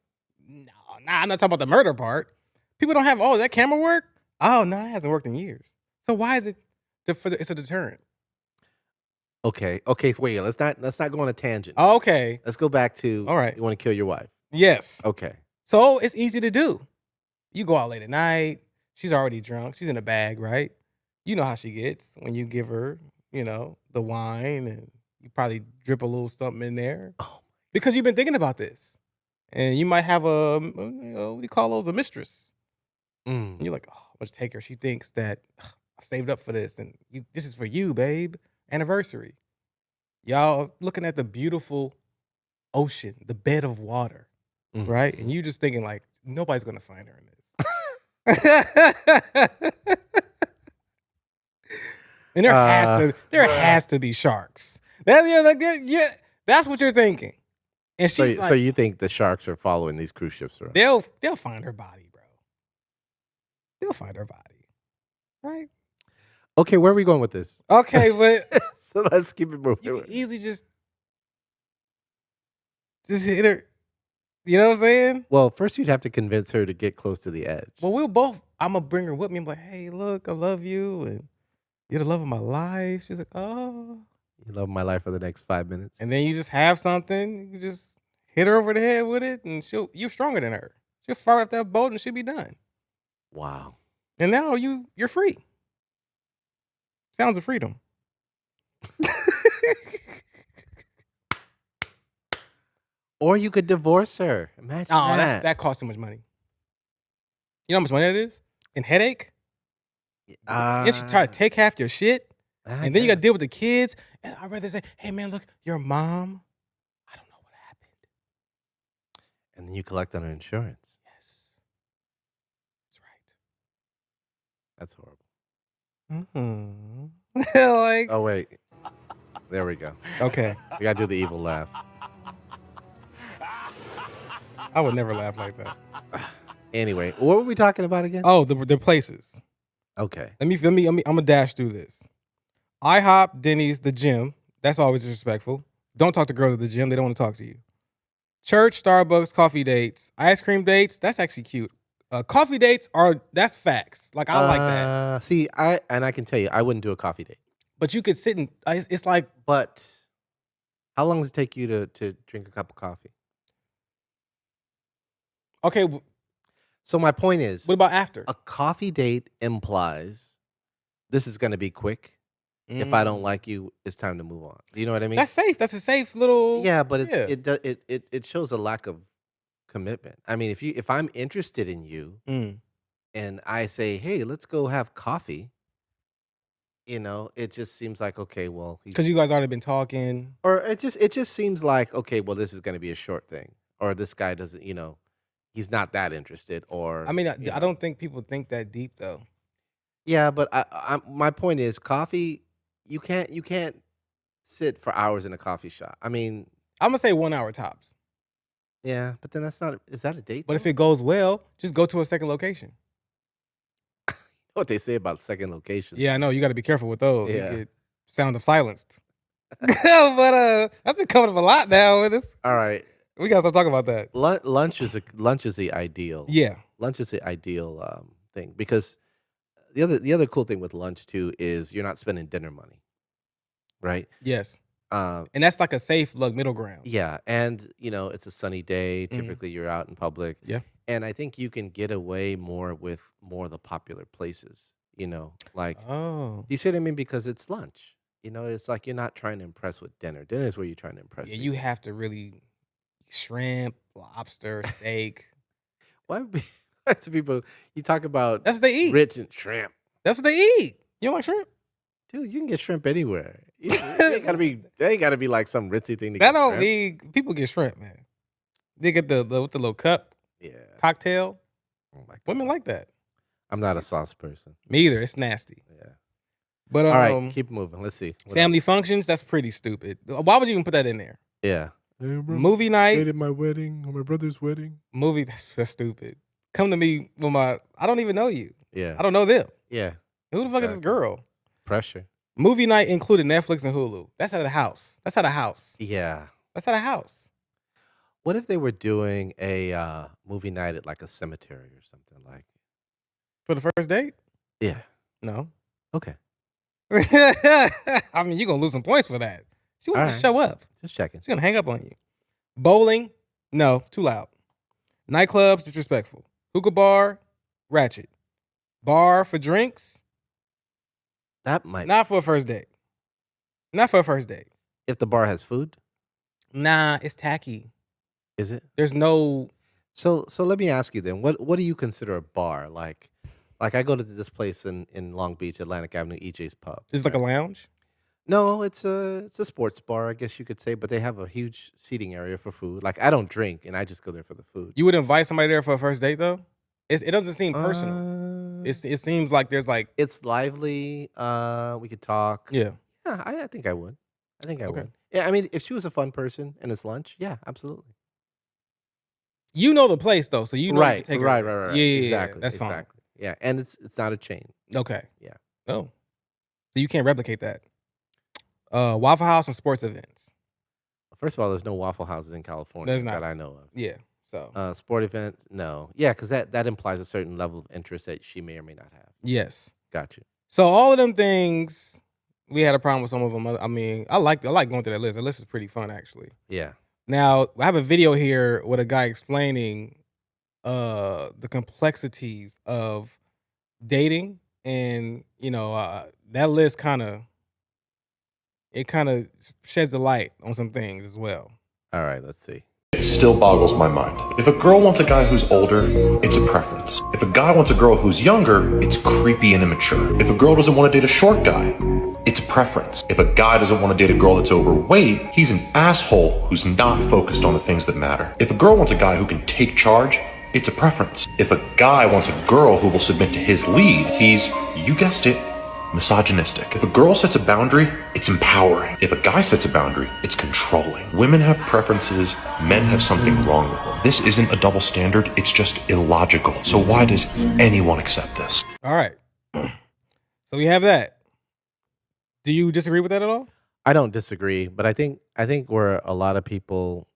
No, I'm not talking about the murder part. People don't have, that camera work? Oh, no, it hasn't worked in years. So why is it, it's a deterrent? Okay. Wait. Let's not go on a tangent. Okay. Let's go back to. All right. You want to kill your wife? Yes. Okay. So it's easy to do. You go out late at night. She's already drunk. She's in a bag, right? You know how she gets when you give her, the wine, and you probably drip a little something in there Oh. because you've been thinking about this. And you might have what do you call those? A mistress. And you're like, oh, let's take her. She thinks that I've saved up for this, and this is for you, babe. Anniversary. Y'all looking at the beautiful ocean, the bed of water, right? And you just thinking like, nobody's gonna find her in this. And there has to be sharks. That's what you're thinking. And she's So you think the sharks are following these cruise ships around? they'll find her body, bro. They'll find her body, right? Okay, where are we going with this? Okay, but So let's keep it moving. you can easily just hit her. You know what I'm saying? Well, first you'd have to convince her to get close to the edge. Well, I'm gonna bring her with me. I'm like, hey, look, I love you, and you're the love of my life. She's like, oh. You love my life for the next 5 minutes. And then you just have something. You just hit her over the head with it, and you're stronger than her. She'll fire up that boat, and she'll be done. Wow. And now you're free. Sounds of freedom. Or you could divorce her. Imagine that. That costs too much money. You know how much money that is? And headache? And she try to take half your shit. And then you got to deal with the kids. And I'd rather say, hey, man, look, your mom, I don't know what happened. And then you collect on her insurance. Yes. That's right. That's horrible. Like, Oh, wait. There we go. okay. We got to do the evil laugh. I would never laugh like that. Anyway, what were we talking about again? Oh, the places. Okay. I'm gonna dash through this. IHOP, Denny's, the gym. That's always disrespectful. Don't talk to girls at the gym. They don't want to talk to you. Church, Starbucks, coffee dates, ice cream dates. That's actually cute. Coffee dates that's facts. Like I like that. See, I can tell you, I wouldn't do a coffee date. But you could sit and it's like. But how long does it take you to drink a cup of coffee? Okay. So my point is, What about after? a coffee date implies this is going to be quick. If I don't like you, it's time to move on. Do you know what I mean? That's safe. That's a safe little. Yeah, but it shows a lack of commitment. I mean, if I'm interested in you and I say, hey, let's go have coffee, it just seems like, okay, well, because you guys already been talking. or it just seems like, okay, well, this is going to be a short thing, or this guy doesn't, he's not that interested, or I mean, I don't think people think that deep though. Yeah, but my point is, coffee, you can't sit for hours in a coffee shop. I mean, I'm gonna say 1 hour tops. yeah, but then is that a date? But if it goes well, just go to a second location. You know what they say about second location? Yeah, I know. You got to be careful with those. Yeah. You get sound of silenced. But that's been coming up a lot now with this. All right. We gotta stop talking about that. Lunch is the ideal. Yeah. Lunch is the ideal thing, because the other cool thing with lunch too is you're not spending dinner money, right? Yes. And that's like a safe middle ground. Yeah, and, it's a sunny day, Mhm. typically you're out in public, Yeah. and I think you can get away more with more of the popular places, like, Oh. you see what I mean? Because it's lunch, it's like you're not trying to impress with dinner. Dinner is where you're trying to impress Yeah, you people. have to really shrimp, lobster, steak. Why would be why do people you talk about That's what they eat. rich and shrimp. That's what they eat. You don't like shrimp? Dude, you can get shrimp anywhere. It ain't gotta be they ain't gotta be like some ritzy thing to That get don't shrimp. mean people get shrimp, man. They get the with the little cup Yeah. cocktail. Oh my Women god. like that. I'm not a sauce person. Me either. It's nasty. Yeah. But Alright, keep moving. Let's see. What family else? functions, that's pretty stupid. Why would you even put that in there? Yeah. Hey, remember Movie night, at my wedding or my brother's wedding? movie, that's stupid. Come to me with I don't even know you. Yeah. I don't know them. Yeah. Who the fuck is this Exactly. girl? Pressure. Movie night included Netflix and Hulu. That's out of the house. That's out of house. Yeah. That's out of house. What if they were doing a movie night at like a cemetery or something like For the first date? Yeah. No. Okay. I mean, you're gonna lose some points for that. She won't Alright. show up. Just checking. She's gonna hang up on you. Bowling? No, too loud. Nightclubs, disrespectful. Hookah bar, ratchet. Bar for drinks? That might Not for a first date. Not for a first date. if the bar has food, Nah, it's tacky. is it? There's no. So let me ask you then, what do you consider a bar? Like I go to this place in Long Beach, Atlantic Avenue, EJ's Pub. It's like a right? lounge. No, it's a sports bar, I guess you could say, but they have a huge seating area for food. Like I don't drink, and I just go there for the food. You would invite somebody there for a first date though? It doesn't seem personal. It seems like there's like It's lively. We could talk. yeah. Yeah, I think I would. I think I Okay. would. Yeah, I mean, if she was a fun person and it's lunch, yeah, absolutely. You know the place though, so you know you can Right, take her right, there. right, right. Yeah, Exactly, that's fine. exactly. Yeah, and it's not a chain. Okay. Yeah. Oh, so you can't replicate that. Waffle House and sports events. First of all, there's no Waffle Houses in California There's not. that I know of. Yeah. So Sport events, no. Yeah, because that implies a certain level of interest that she may or may not have. yes. Got you. So all of them things, we had a problem with some of them. I mean, I like going through that list. The list is pretty fun actually. Yeah. Now I have a video here with a guy explaining the complexities of dating, and that list kind of sheds the light on some things as well. All right, let's see. It still boggles my mind. If a girl wants a guy who's older, it's a preference. If a guy wants a girl who's younger, it's creepy and immature. If a girl doesn't want to date a short guy, it's a preference. If a guy doesn't want to date a girl that's overweight, he's an asshole who's not focused on the things that matter. If a girl wants a guy who can take charge, it's a preference. If a guy wants a girl who will submit to his lead, he's, you guessed it, misogynistic. If a girl sets a boundary, it's empowering. If a guy sets a boundary, it's controlling. Women have preferences, men have something wrong with them. This isn't a double standard, it's just illogical. So why does anyone accept this? All right. So we have that. Do you disagree with that at all? I don't disagree, but I think where a lot of people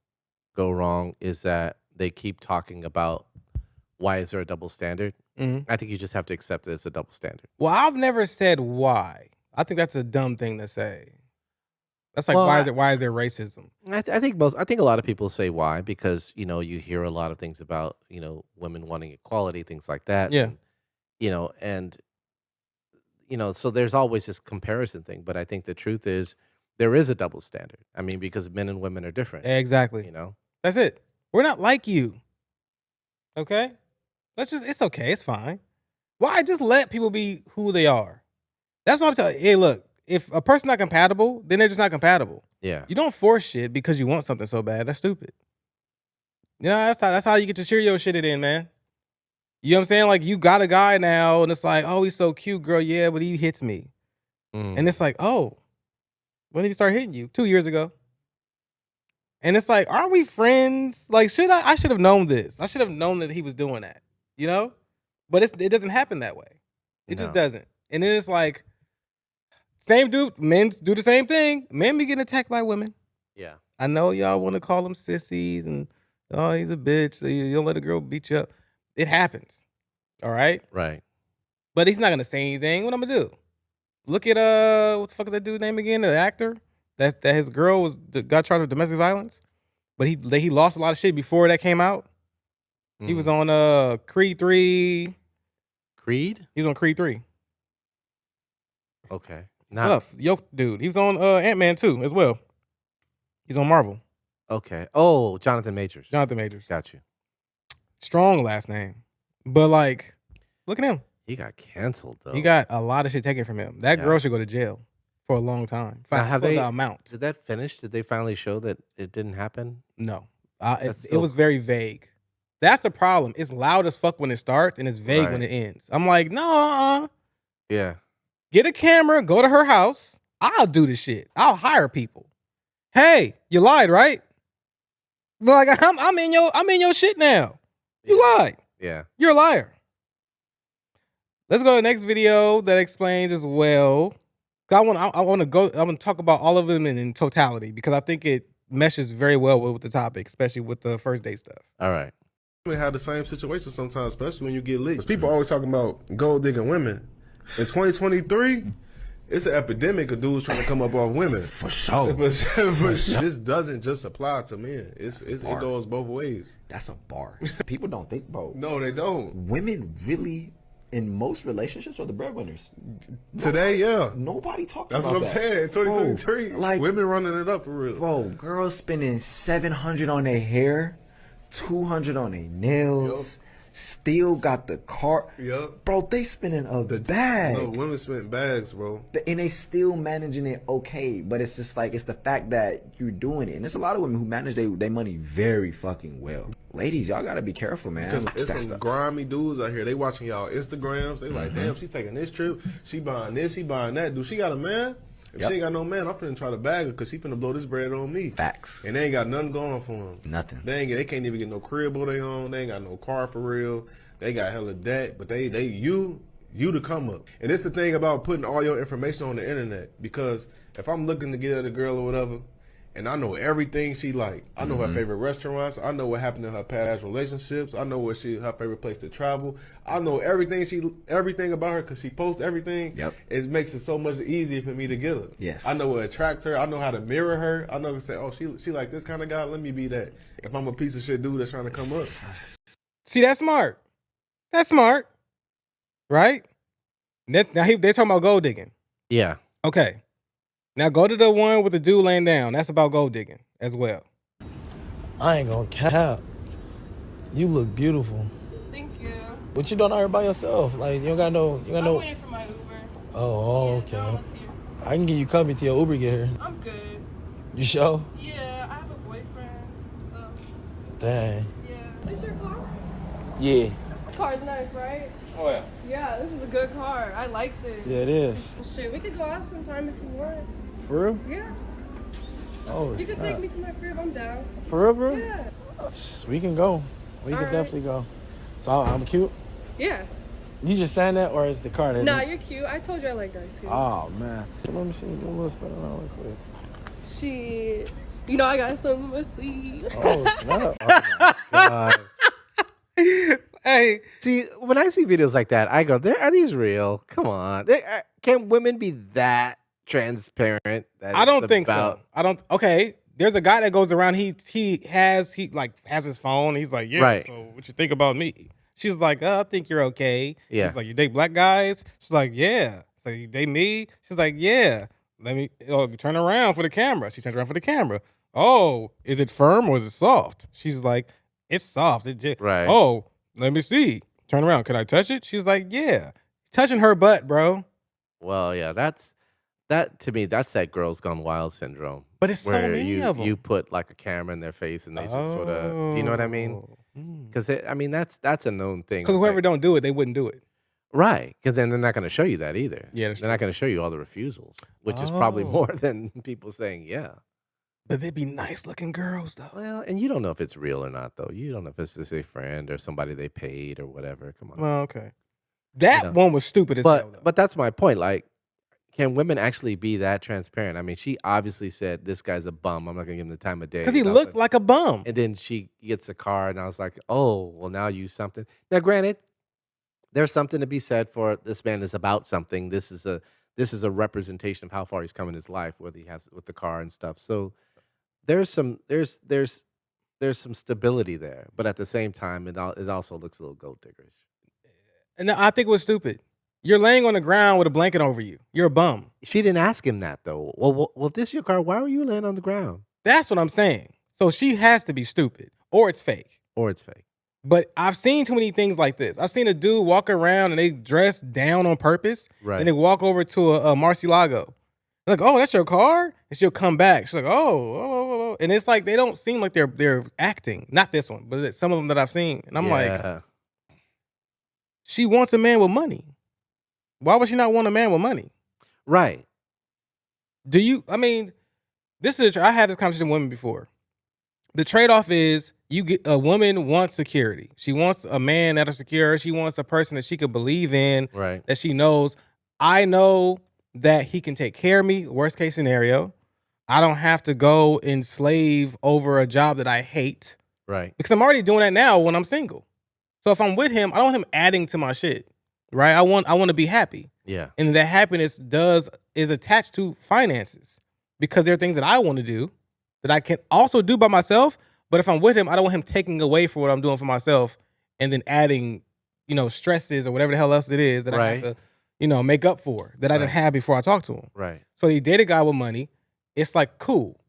go wrong is that they keep talking about why is there a double standard. Mm-hmm. I think you just have to accept that it's a double standard. Well, I've never said why. I think that's a dumb thing to say. That's like Well, why is there racism? I think a lot of people say why because you hear a lot of things about women wanting equality, things like that. Yeah. And so there's always this comparison thing. But I think the truth is there is a double standard. I mean, because men and women are different. Exactly. That's it. We're not like you. Okay? It's okay. It's fine. Why just let people be who they are? That's what I'm telling you. Hey, look, if a person's not compatible, then they're just not compatible. Yeah. You don't force shit because you want something so bad. That's stupid. That's how you get your Cheerio shit in, man. You know what I'm saying? Like, you got a guy now, and it's like, oh, he's so cute, girl. Yeah, but he hits me. And it's like, oh, when did he start hitting you? 2 years ago. And it's like, aren't we friends? Like, I should have known this. I should have known that he was doing that. But it doesn't happen that way. It just doesn't. And then it's like, same dude, men do the same thing. Men be getting attacked by women. Yeah. I know y'all want to call them sissies and, oh, he's a bitch. You don't let a girl beat you up. It happens. All right? Right. But he's not going to say anything. What I'm going to do? Look at, what the fuck is that dude's name again? The actor? that his girl got charged with domestic violence, but he lost a lot of shit before that came out. He was on Creed 3. Creed? He was on Creed 3. Okay. Dude. He was on Ant-Man 2 as well. He's on Marvel. Okay. Oh, Jonathan Majors. Jonathan Majors. Got you. Strong last name. But like, look at him. He got canceled though. He got a lot of shit taken from him. That girl should go to jail for a long time. Now, have they? The amount. Did that finish? Did they finally show that it didn't happen? No. It was very vague. That's the problem. It's loud as fuck when it starts and it's vague when it ends. I'm like, no. Yeah. Get a camera, go to her house. I'll do the shit. I'll hire people. Hey, you lied, right? Like I'm in your shit now. You lied. Yeah. You're a liar. Let's go to the next video that explains as well. I want to talk about all of them in totality because I think it meshes very well with the topic, especially with the first date stuff. All right. We have the same situation sometimes, especially when you get lit. People always talking about gold digging women. In 2023, it's an epidemic of dudes trying to come up off women. For sure. This doesn't just apply to men. It goes both ways. That's a bar. People don't think about. No, they don't. Women really, in most relationships, are the breadwinners. Today, yeah. Nobody talks That's about what I'm that. saying. 2023, Bro, like, women running it up for real. Bro, girls spending $700 on their hair, $200 on their nails. Still got the car. Yep. Bro, they spending a bag. No, women spent bags, bro. And they still managing it okay. But it's just like, it's the fact that you're doing it. And there's a lot of women who manage their money very fucking well. Ladies, y'all gotta be careful, man. Because it's some grimy dudes out here. They watching y'all Instagrams. They like, damn, she taking this trip. She buying this. She buying that. Do she got a man? If she ain't got no man, I'm finna try to bag her because she finna blow this bread on me. Facts. And they ain't got nothing going for them. Nothing. They can't even get no crib on their own. They ain't got no car for real. They got hella debt, but you to come up. And it's the thing about putting all your information on the internet, because if I'm looking to get at a girl or whatever, and I know everything she like, I know her favorite restaurants, I know what happened in her past relationships, I know her favorite place to travel, I know everything about her because she posts everything. Yep. It makes it so much easier for me to get her. Yes. I know what attracts her. I know how to mirror her. I know to say, oh, she like this kind of guy. Let me be that. If I'm a piece of shit dude that's trying to come up. See, that's smart. That's smart, right? Now they're talking about gold digging. Yeah. Okay. Now go to the one with the dude laying down. That's about gold digging as well. I ain't gonna cap. You look beautiful. Thank you. But you don't out here by yourself. Like you got no. I'm waiting for my Uber. Oh, Yeah, okay. no one's here. I can get you company till your Uber get here. I'm good. You sure? Yeah, I have a boyfriend. So Dang. yeah. Is this your car? Yeah. This car's nice, right? Oh yeah. Yeah, this is a good car. I like this. Yeah, it is. Well, shit, we could go out sometime if you want. For real? Yeah. Oh, You it's can take me to my crib. I'm down. For real, bro? Yeah. We can go. We can All right. definitely go. So I'm cute. Yeah. You just saying that, or is the car that? Nah, you're cute. I told you I like dark skin. Oh man. Let me see. Do a little spin around real quick. Shit. You know I got something to see. Oh snap! Oh my God. Hey, See, when I see videos like that, I go, "Are these real? Come on, can women be that transparent?" That I don't it's think about- so. I don't. Okay, there's a guy that goes around. He has his phone. He's like, yeah. Right. So what you think about me? She's like, I think you're okay. Yeah. He's like, you date black guys? She's like, yeah. It's like, you date me? She's like, yeah. Let me turn around for the camera. She turns around for the camera. Oh, is it firm or is it soft? She's like, it's soft. Right. Oh, let me see. Turn around. Can I touch it? She's like, yeah. Touching her butt, bro. Well, yeah, that to me, that's that girls gone wild syndrome. But it's so Where many of them. you put like a camera in their face and they just sort of, do you know what I mean? Because I mean that's a known thing. Because It's whoever like- don't do it, they wouldn't do it. right? Because then they're not going to show you that either. Yeah, that's they're not going to show you all the refusals, which is probably Oh. more than people saying yeah. But they'd be nice looking girls, though. Well, and you don't know if it's real or not, though. You don't know if it's just a friend or somebody they paid or whatever. Come on. Well, okay. That You know. one was stupid as hell, though. But that's my point. Like, can women actually be that transparent? I mean, she obviously said this guy's a bum. I'm not gonna give him the time of day. Because he And I was looked like a bum. And then she gets a car, and I was like, oh, well, now you something. Now, granted, there's something to be said for this man is about something. This is this is a representation of how far he's come in his life, whether he has with the car and stuff. So there's some stability there, but at the same time, it also looks a little gold diggerish. And I think it was stupid. You're laying on the ground with a blanket over you. You're a bum. She didn't ask him that though. Well, if this is your car, why were you laying on the ground? That's what I'm saying. So she has to be stupid, or it's fake. Or it's fake. But I've seen too many things like this. I've seen a dude walk around and they dress down on purpose. Right. And they walk over to a Murcielago. They're like, oh, that's your car? And she'll come back. She's like, oh. And it's like they don't seem like they're acting. Not this one, but some of them that I've seen. And I'm like, she wants a man with money. Why would she not want a man with money? Right. I mean, I had this conversation with women before. The trade-off is a woman wants security. She wants a man that is secure. She wants a person that she could believe in. Right. That she knows. I know that he can take care of me, worst case scenario. I don't have to go and slave over a job that I hate. Right. Because I'm already doing that now when I'm single. So if I'm with him, I don't want him adding to my shit. Right? I want to be happy. Yeah. And that happiness is attached to finances. Because there are things that I want to do that I can also do by myself. But if I'm with him, I don't want him taking away from what I'm doing for myself and then adding, stresses or whatever the hell else it is that I have to, make up for that I didn't have before I talked to him. Right. So he dated a guy with money. It's like, cool.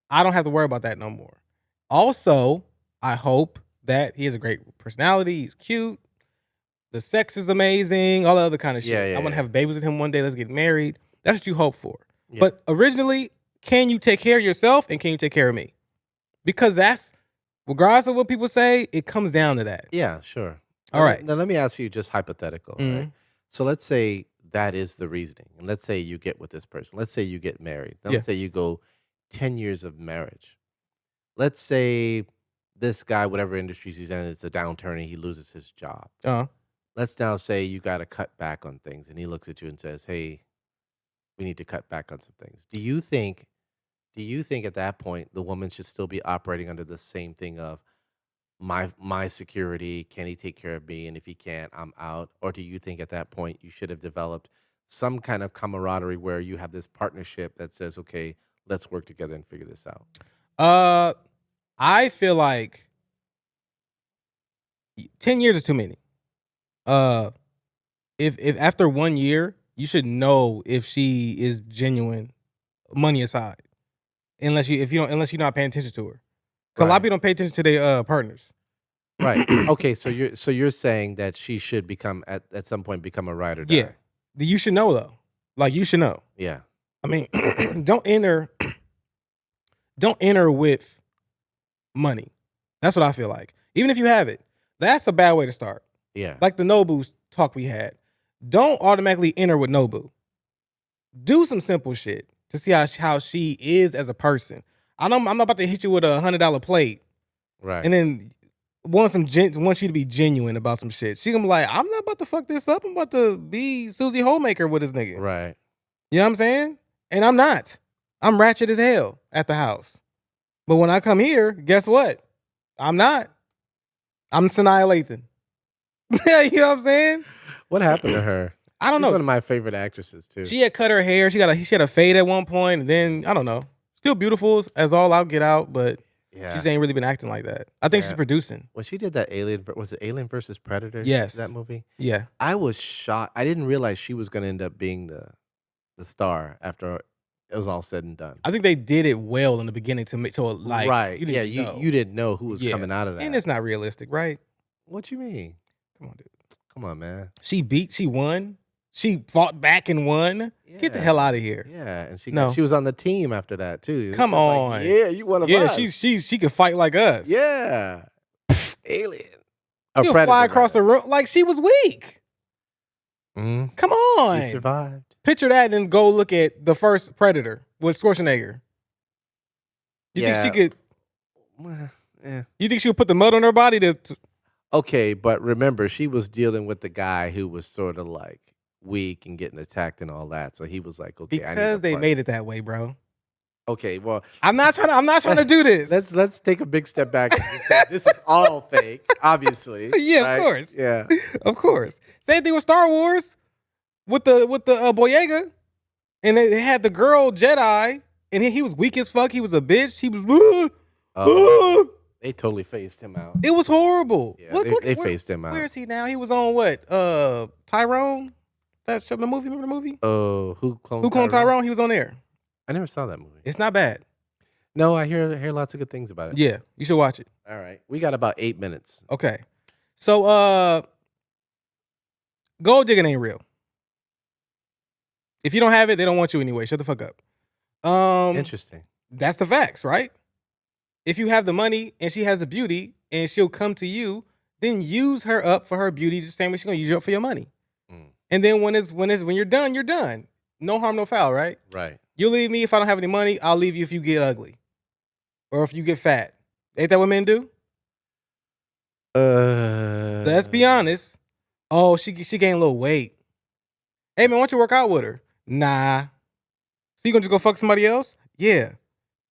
I don't have to worry about that no more. Also, I hope that he has a great personality. He's cute. The sex is amazing. All the other kind of shit. Yeah, I want to have babies with him one day. Let's get married. That's what you hope for. Yeah. But originally, can you take care of yourself and can you take care of me? Because that's, regardless of what people say, it comes down to that. Yeah, sure. All right. Now let me ask you just hypothetical. Right? So let's say that is the reasoning. And let's say you get with this person. Let's say you get married. Now let's say you go 10 years of marriage. Let's say this guy, whatever industries he's in, it's a downturn and he loses his job. Let's now say you got to cut back on things. And he looks at you and says, hey, we need to cut back on some things. Do you think at that point the woman should still be operating under the same thing of my security? Can he take care of me? And if he can't, I'm out. Or do you think at that point you should have developed some kind of camaraderie where you have this partnership that says, okay, let's work together and figure this out? I feel like 10 years is too many. If after 1 year, you should know if she is genuine, money aside. Unless you're not paying attention to her. Because a lot of people don't pay attention to their partners. Right. Okay, so you're saying that she should become at some point become a ride or die. Yeah. You should know though. Like you should know. Yeah. I mean, don't enter with money. That's what I feel like. Even if you have it, that's a bad way to start. Yeah. Like the Nobu talk we had. Don't automatically enter with Nobu. Do some simple shit to see how she is as a person. I'm not about to hit you with a $100 plate. Right. And then want you to be genuine about some shit. She gonna be like, I'm not about to fuck this up. I'm about to be Susie Homemaker with this nigga. Right. You know what I'm saying? And I'm not. I'm ratchet as hell at the house. But when I come here, guess what? I'm not. I'm Sanaa Lathan. You know what I'm saying? What happened to her? I don't know. She's one of my favorite actresses too. She had cut her hair. She had a fade at one point, and then I don't know. Still beautiful as all out get out, but she ain't really been acting like that. I think she's producing. When she did that was it Alien versus Predator? Yes. That movie? Yeah. I was shocked. I didn't realize she was going to end up being the star after it was all said and done. I think they did it well in the beginning to like right. You didn't know. You didn't know who was coming out of that. And it's not realistic, right? What you mean? Come on, dude. Come on, man. She won. She fought back and won. Yeah. Get the hell out of here. Yeah, and she was on the team after that too. Come on. Like, yeah, you one of us. Yeah, she could fight like us. Yeah. Alien. She'll fly across the room like she was weak. Mm-hmm. Come on. She survived. Picture that and then go look at the first Predator with Schwarzenegger. You think she could? Yeah. You think she would put the mud on her body to? Okay, but remember, she was dealing with the guy who was sort of like weak and getting attacked and all that. So he was like, okay, because they made it that way, bro. Okay, well, I'm not trying to do this. Let's take a big step back and just say this is all fake, obviously. Yeah, right? Of course. Yeah, of course. Same thing with Star Wars with the Boyega. And they had the girl Jedi, and he was weak as fuck. He was a bitch. He was. They totally phased him out. It was horrible. Yeah, they phased him out. Where is he now? He was on what? Tyrone. That show, the movie. Remember the movie? Oh, Who Cloned Tyrone? He was on there. I never saw that movie. It's not bad. No, I hear lots of good things about it. Yeah, you should watch it. All right, we got about 8 minutes. Okay, so gold digging ain't real. If you don't have it, they don't want you anyway. Shut the fuck up. Interesting. That's the facts, right? If you have the money and she has the beauty and she'll come to you, then use her up for her beauty the same way she's gonna use you up for your money. And then when you're done, you're done. No harm, no foul, right? Right. You leave me if I don't have any money. I'll leave you if you get ugly, or if you get fat. Ain't that what men do? Let's be honest. Oh, she gained a little weight. Hey man, why don't you work out with her? Nah. So you gonna just go fuck somebody else? Yeah.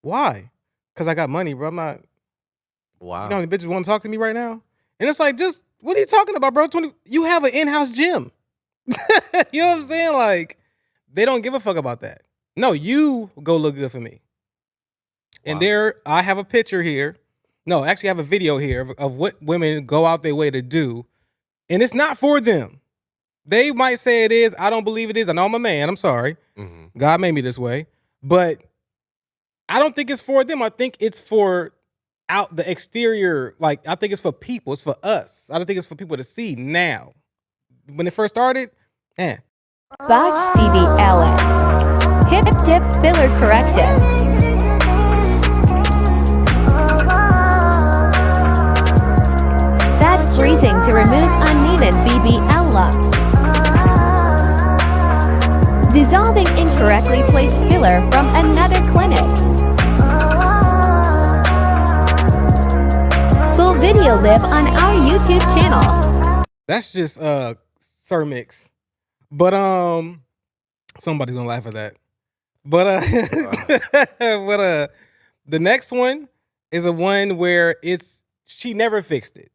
Why? Because I got money, bro. I'm not. Wow. You know how many bitches want to talk to me right now? And it's like, just what are you talking about, bro? You have an in-house gym. You know what I'm saying? Like, they don't give a fuck about that. No, you go look good for me. Wow. And I have a picture here. No, actually, I have a video here of what women go out their way to do. And it's not for them. They might say it is. I don't believe it is. I know I'm a man. I'm sorry. Mm-hmm. God made me this way. But I don't think it's for them. I think it's for out the exterior. Like, I think it's for people. It's for us. I don't think it's for people to see now. When it first started, Box BB Ellen. Hip dip filler correction. Fat freezing to remove uneven BBL lumps. Dissolving incorrectly placed filler from another clinic. Full video live on our YouTube channel. That's just Sir Mix. But somebody's gonna laugh at that. But the next one is a one where she never fixed it.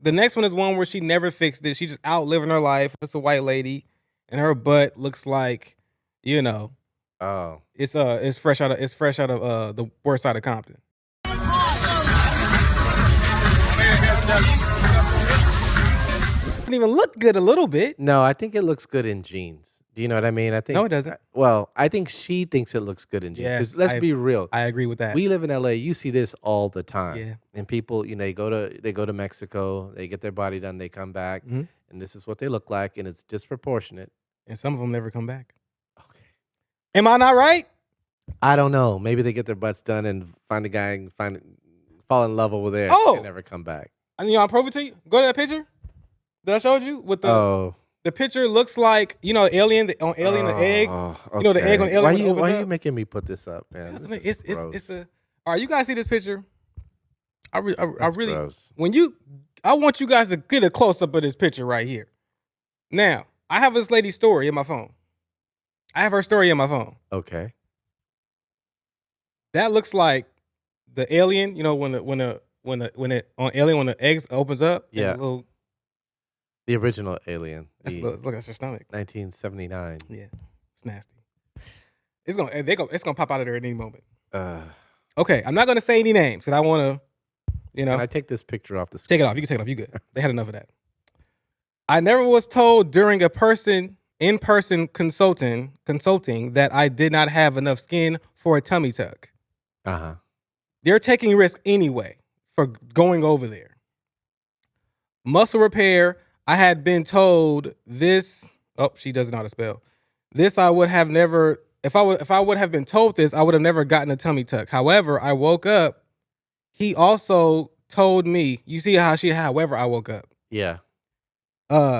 The next one is one where she never fixed it. She just out living her life. It's a white lady, and her butt looks like, it's fresh out of the worst side of Compton. Doesn't even look good a little bit. No, I think it looks good in jeans. Do you know what I mean? I think no, it doesn't. Well, I think she thinks it looks good in jeans. Yes, let's be real. I agree with that. We live in LA. You see this all the time. Yeah. And people, they go to Mexico. They get their body done. They come back, and this is what they look like, and it's disproportionate. And some of them never come back. Okay. Am I not right? I don't know. Maybe they get their butts done and find a guy and fall in love over there and never come back. And I'll prove it to you. Go to that picture that I showed you with the picture looks like, Alien the egg. Okay. The egg on Alien. Why are you making me put this up, man? It's a. All right, you guys see this picture? I really gross. I want you guys to get a close up of this picture right here. Now, I have this lady's story in my phone. I have her story in my phone. Okay. That looks like the alien, when the eggs opens up. Yeah. The original Alien. Look, that's your stomach. 1979. Yeah, it's nasty. It's gonna pop out of there at any moment. Okay, I'm not gonna say any names because I want to, Can I take this picture off the screen? Take it off. You can take it off. You good? They had enough of that. I never was told during in-person consulting that I did not have enough skin for a tummy tuck. They're taking risk anyway for going over there. Muscle repair. I had been told this. Oh, she doesn't know how to spell. This I would have never. If I would have been told this, I would have never gotten a tummy tuck. However, I woke up. He also told me. You see how however, I woke up. Yeah.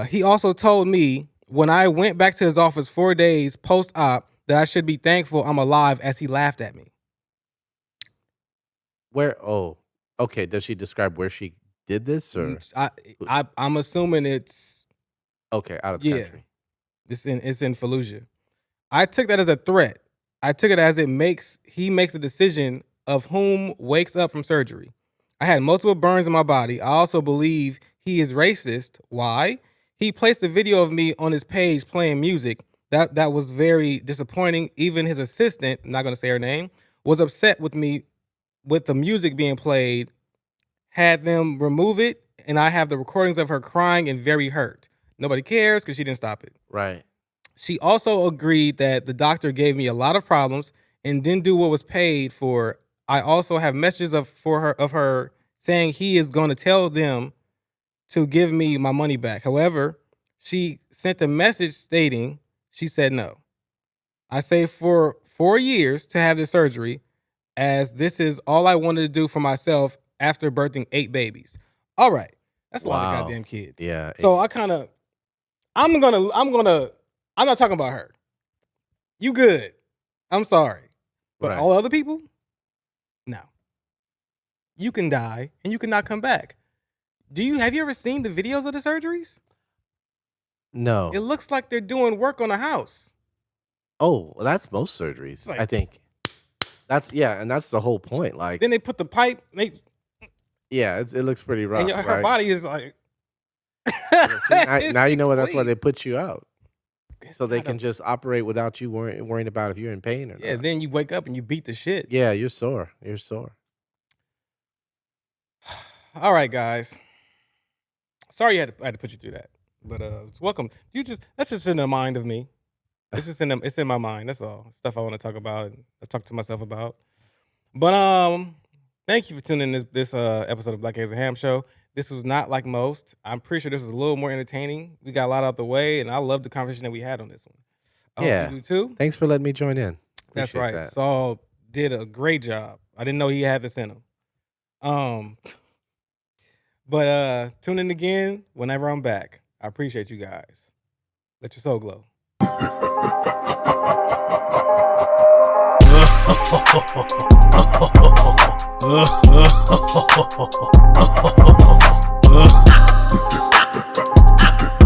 He also told me when I went back to his office 4 days post-op that I should be thankful I'm alive, as he laughed at me. Where? Oh, okay. Does she describe where she did this, or I'm assuming it's okay out of the country? It's in Fallujah. I took that as a threat. I took it as he makes the decision of whom wakes up from surgery. I had multiple burns in my body. I also believe he is racist. Why? He placed a video of me on his page playing music. that was very disappointing. Even his assistant, I'm not going to say her name, was upset with me with the music being played, had them remove it, and I have the recordings of her crying and very hurt. Nobody cares because she didn't stop it. Right. She also agreed that the doctor gave me a lot of problems and didn't do what was paid for. I also have messages of her saying he is going to tell them to give me my money back. However, she sent a message stating she said no. I saved for 4 years to have this surgery, as this is all I wanted to do for myself after birthing 8 babies. All right, that's a lot of goddamn kids. Yeah. So I'm not talking about her. You good? I'm sorry, but Right. all other people, no. You can die and you cannot come back. Have you ever seen the videos of the surgeries? No. It looks like they're doing work on a house. Oh, well, that's most surgeries. Like- I think and that's the whole point. Like, Then they put the pipe, yeah, it looks pretty rough. and her right? body is like. See, now you know what. That's why Sleep. they put you out, so they not can a- just operate without you worrying about if you're in pain or Yeah, not. then you wake up and you beat the shit. Yeah, you're sore. You're sore. All right, guys. Sorry I had to put you through that, but it's welcome. That's just in the mind of me. It's just it's in my mind. That's all stuff I want to talk about and I talk to myself about. But thank you for tuning in this episode of Black Eggs and Ham Show. This was not like most. I'm pretty sure this was a little more entertaining. We got a lot out the way, and I love the conversation that we had on this one. I hope you do too. Thanks for letting me join in. That's Appreciate right. that. Saul did a great job. I didn't know he had this in him. But tune in again whenever I'm back. I appreciate you guys. Let your soul glow.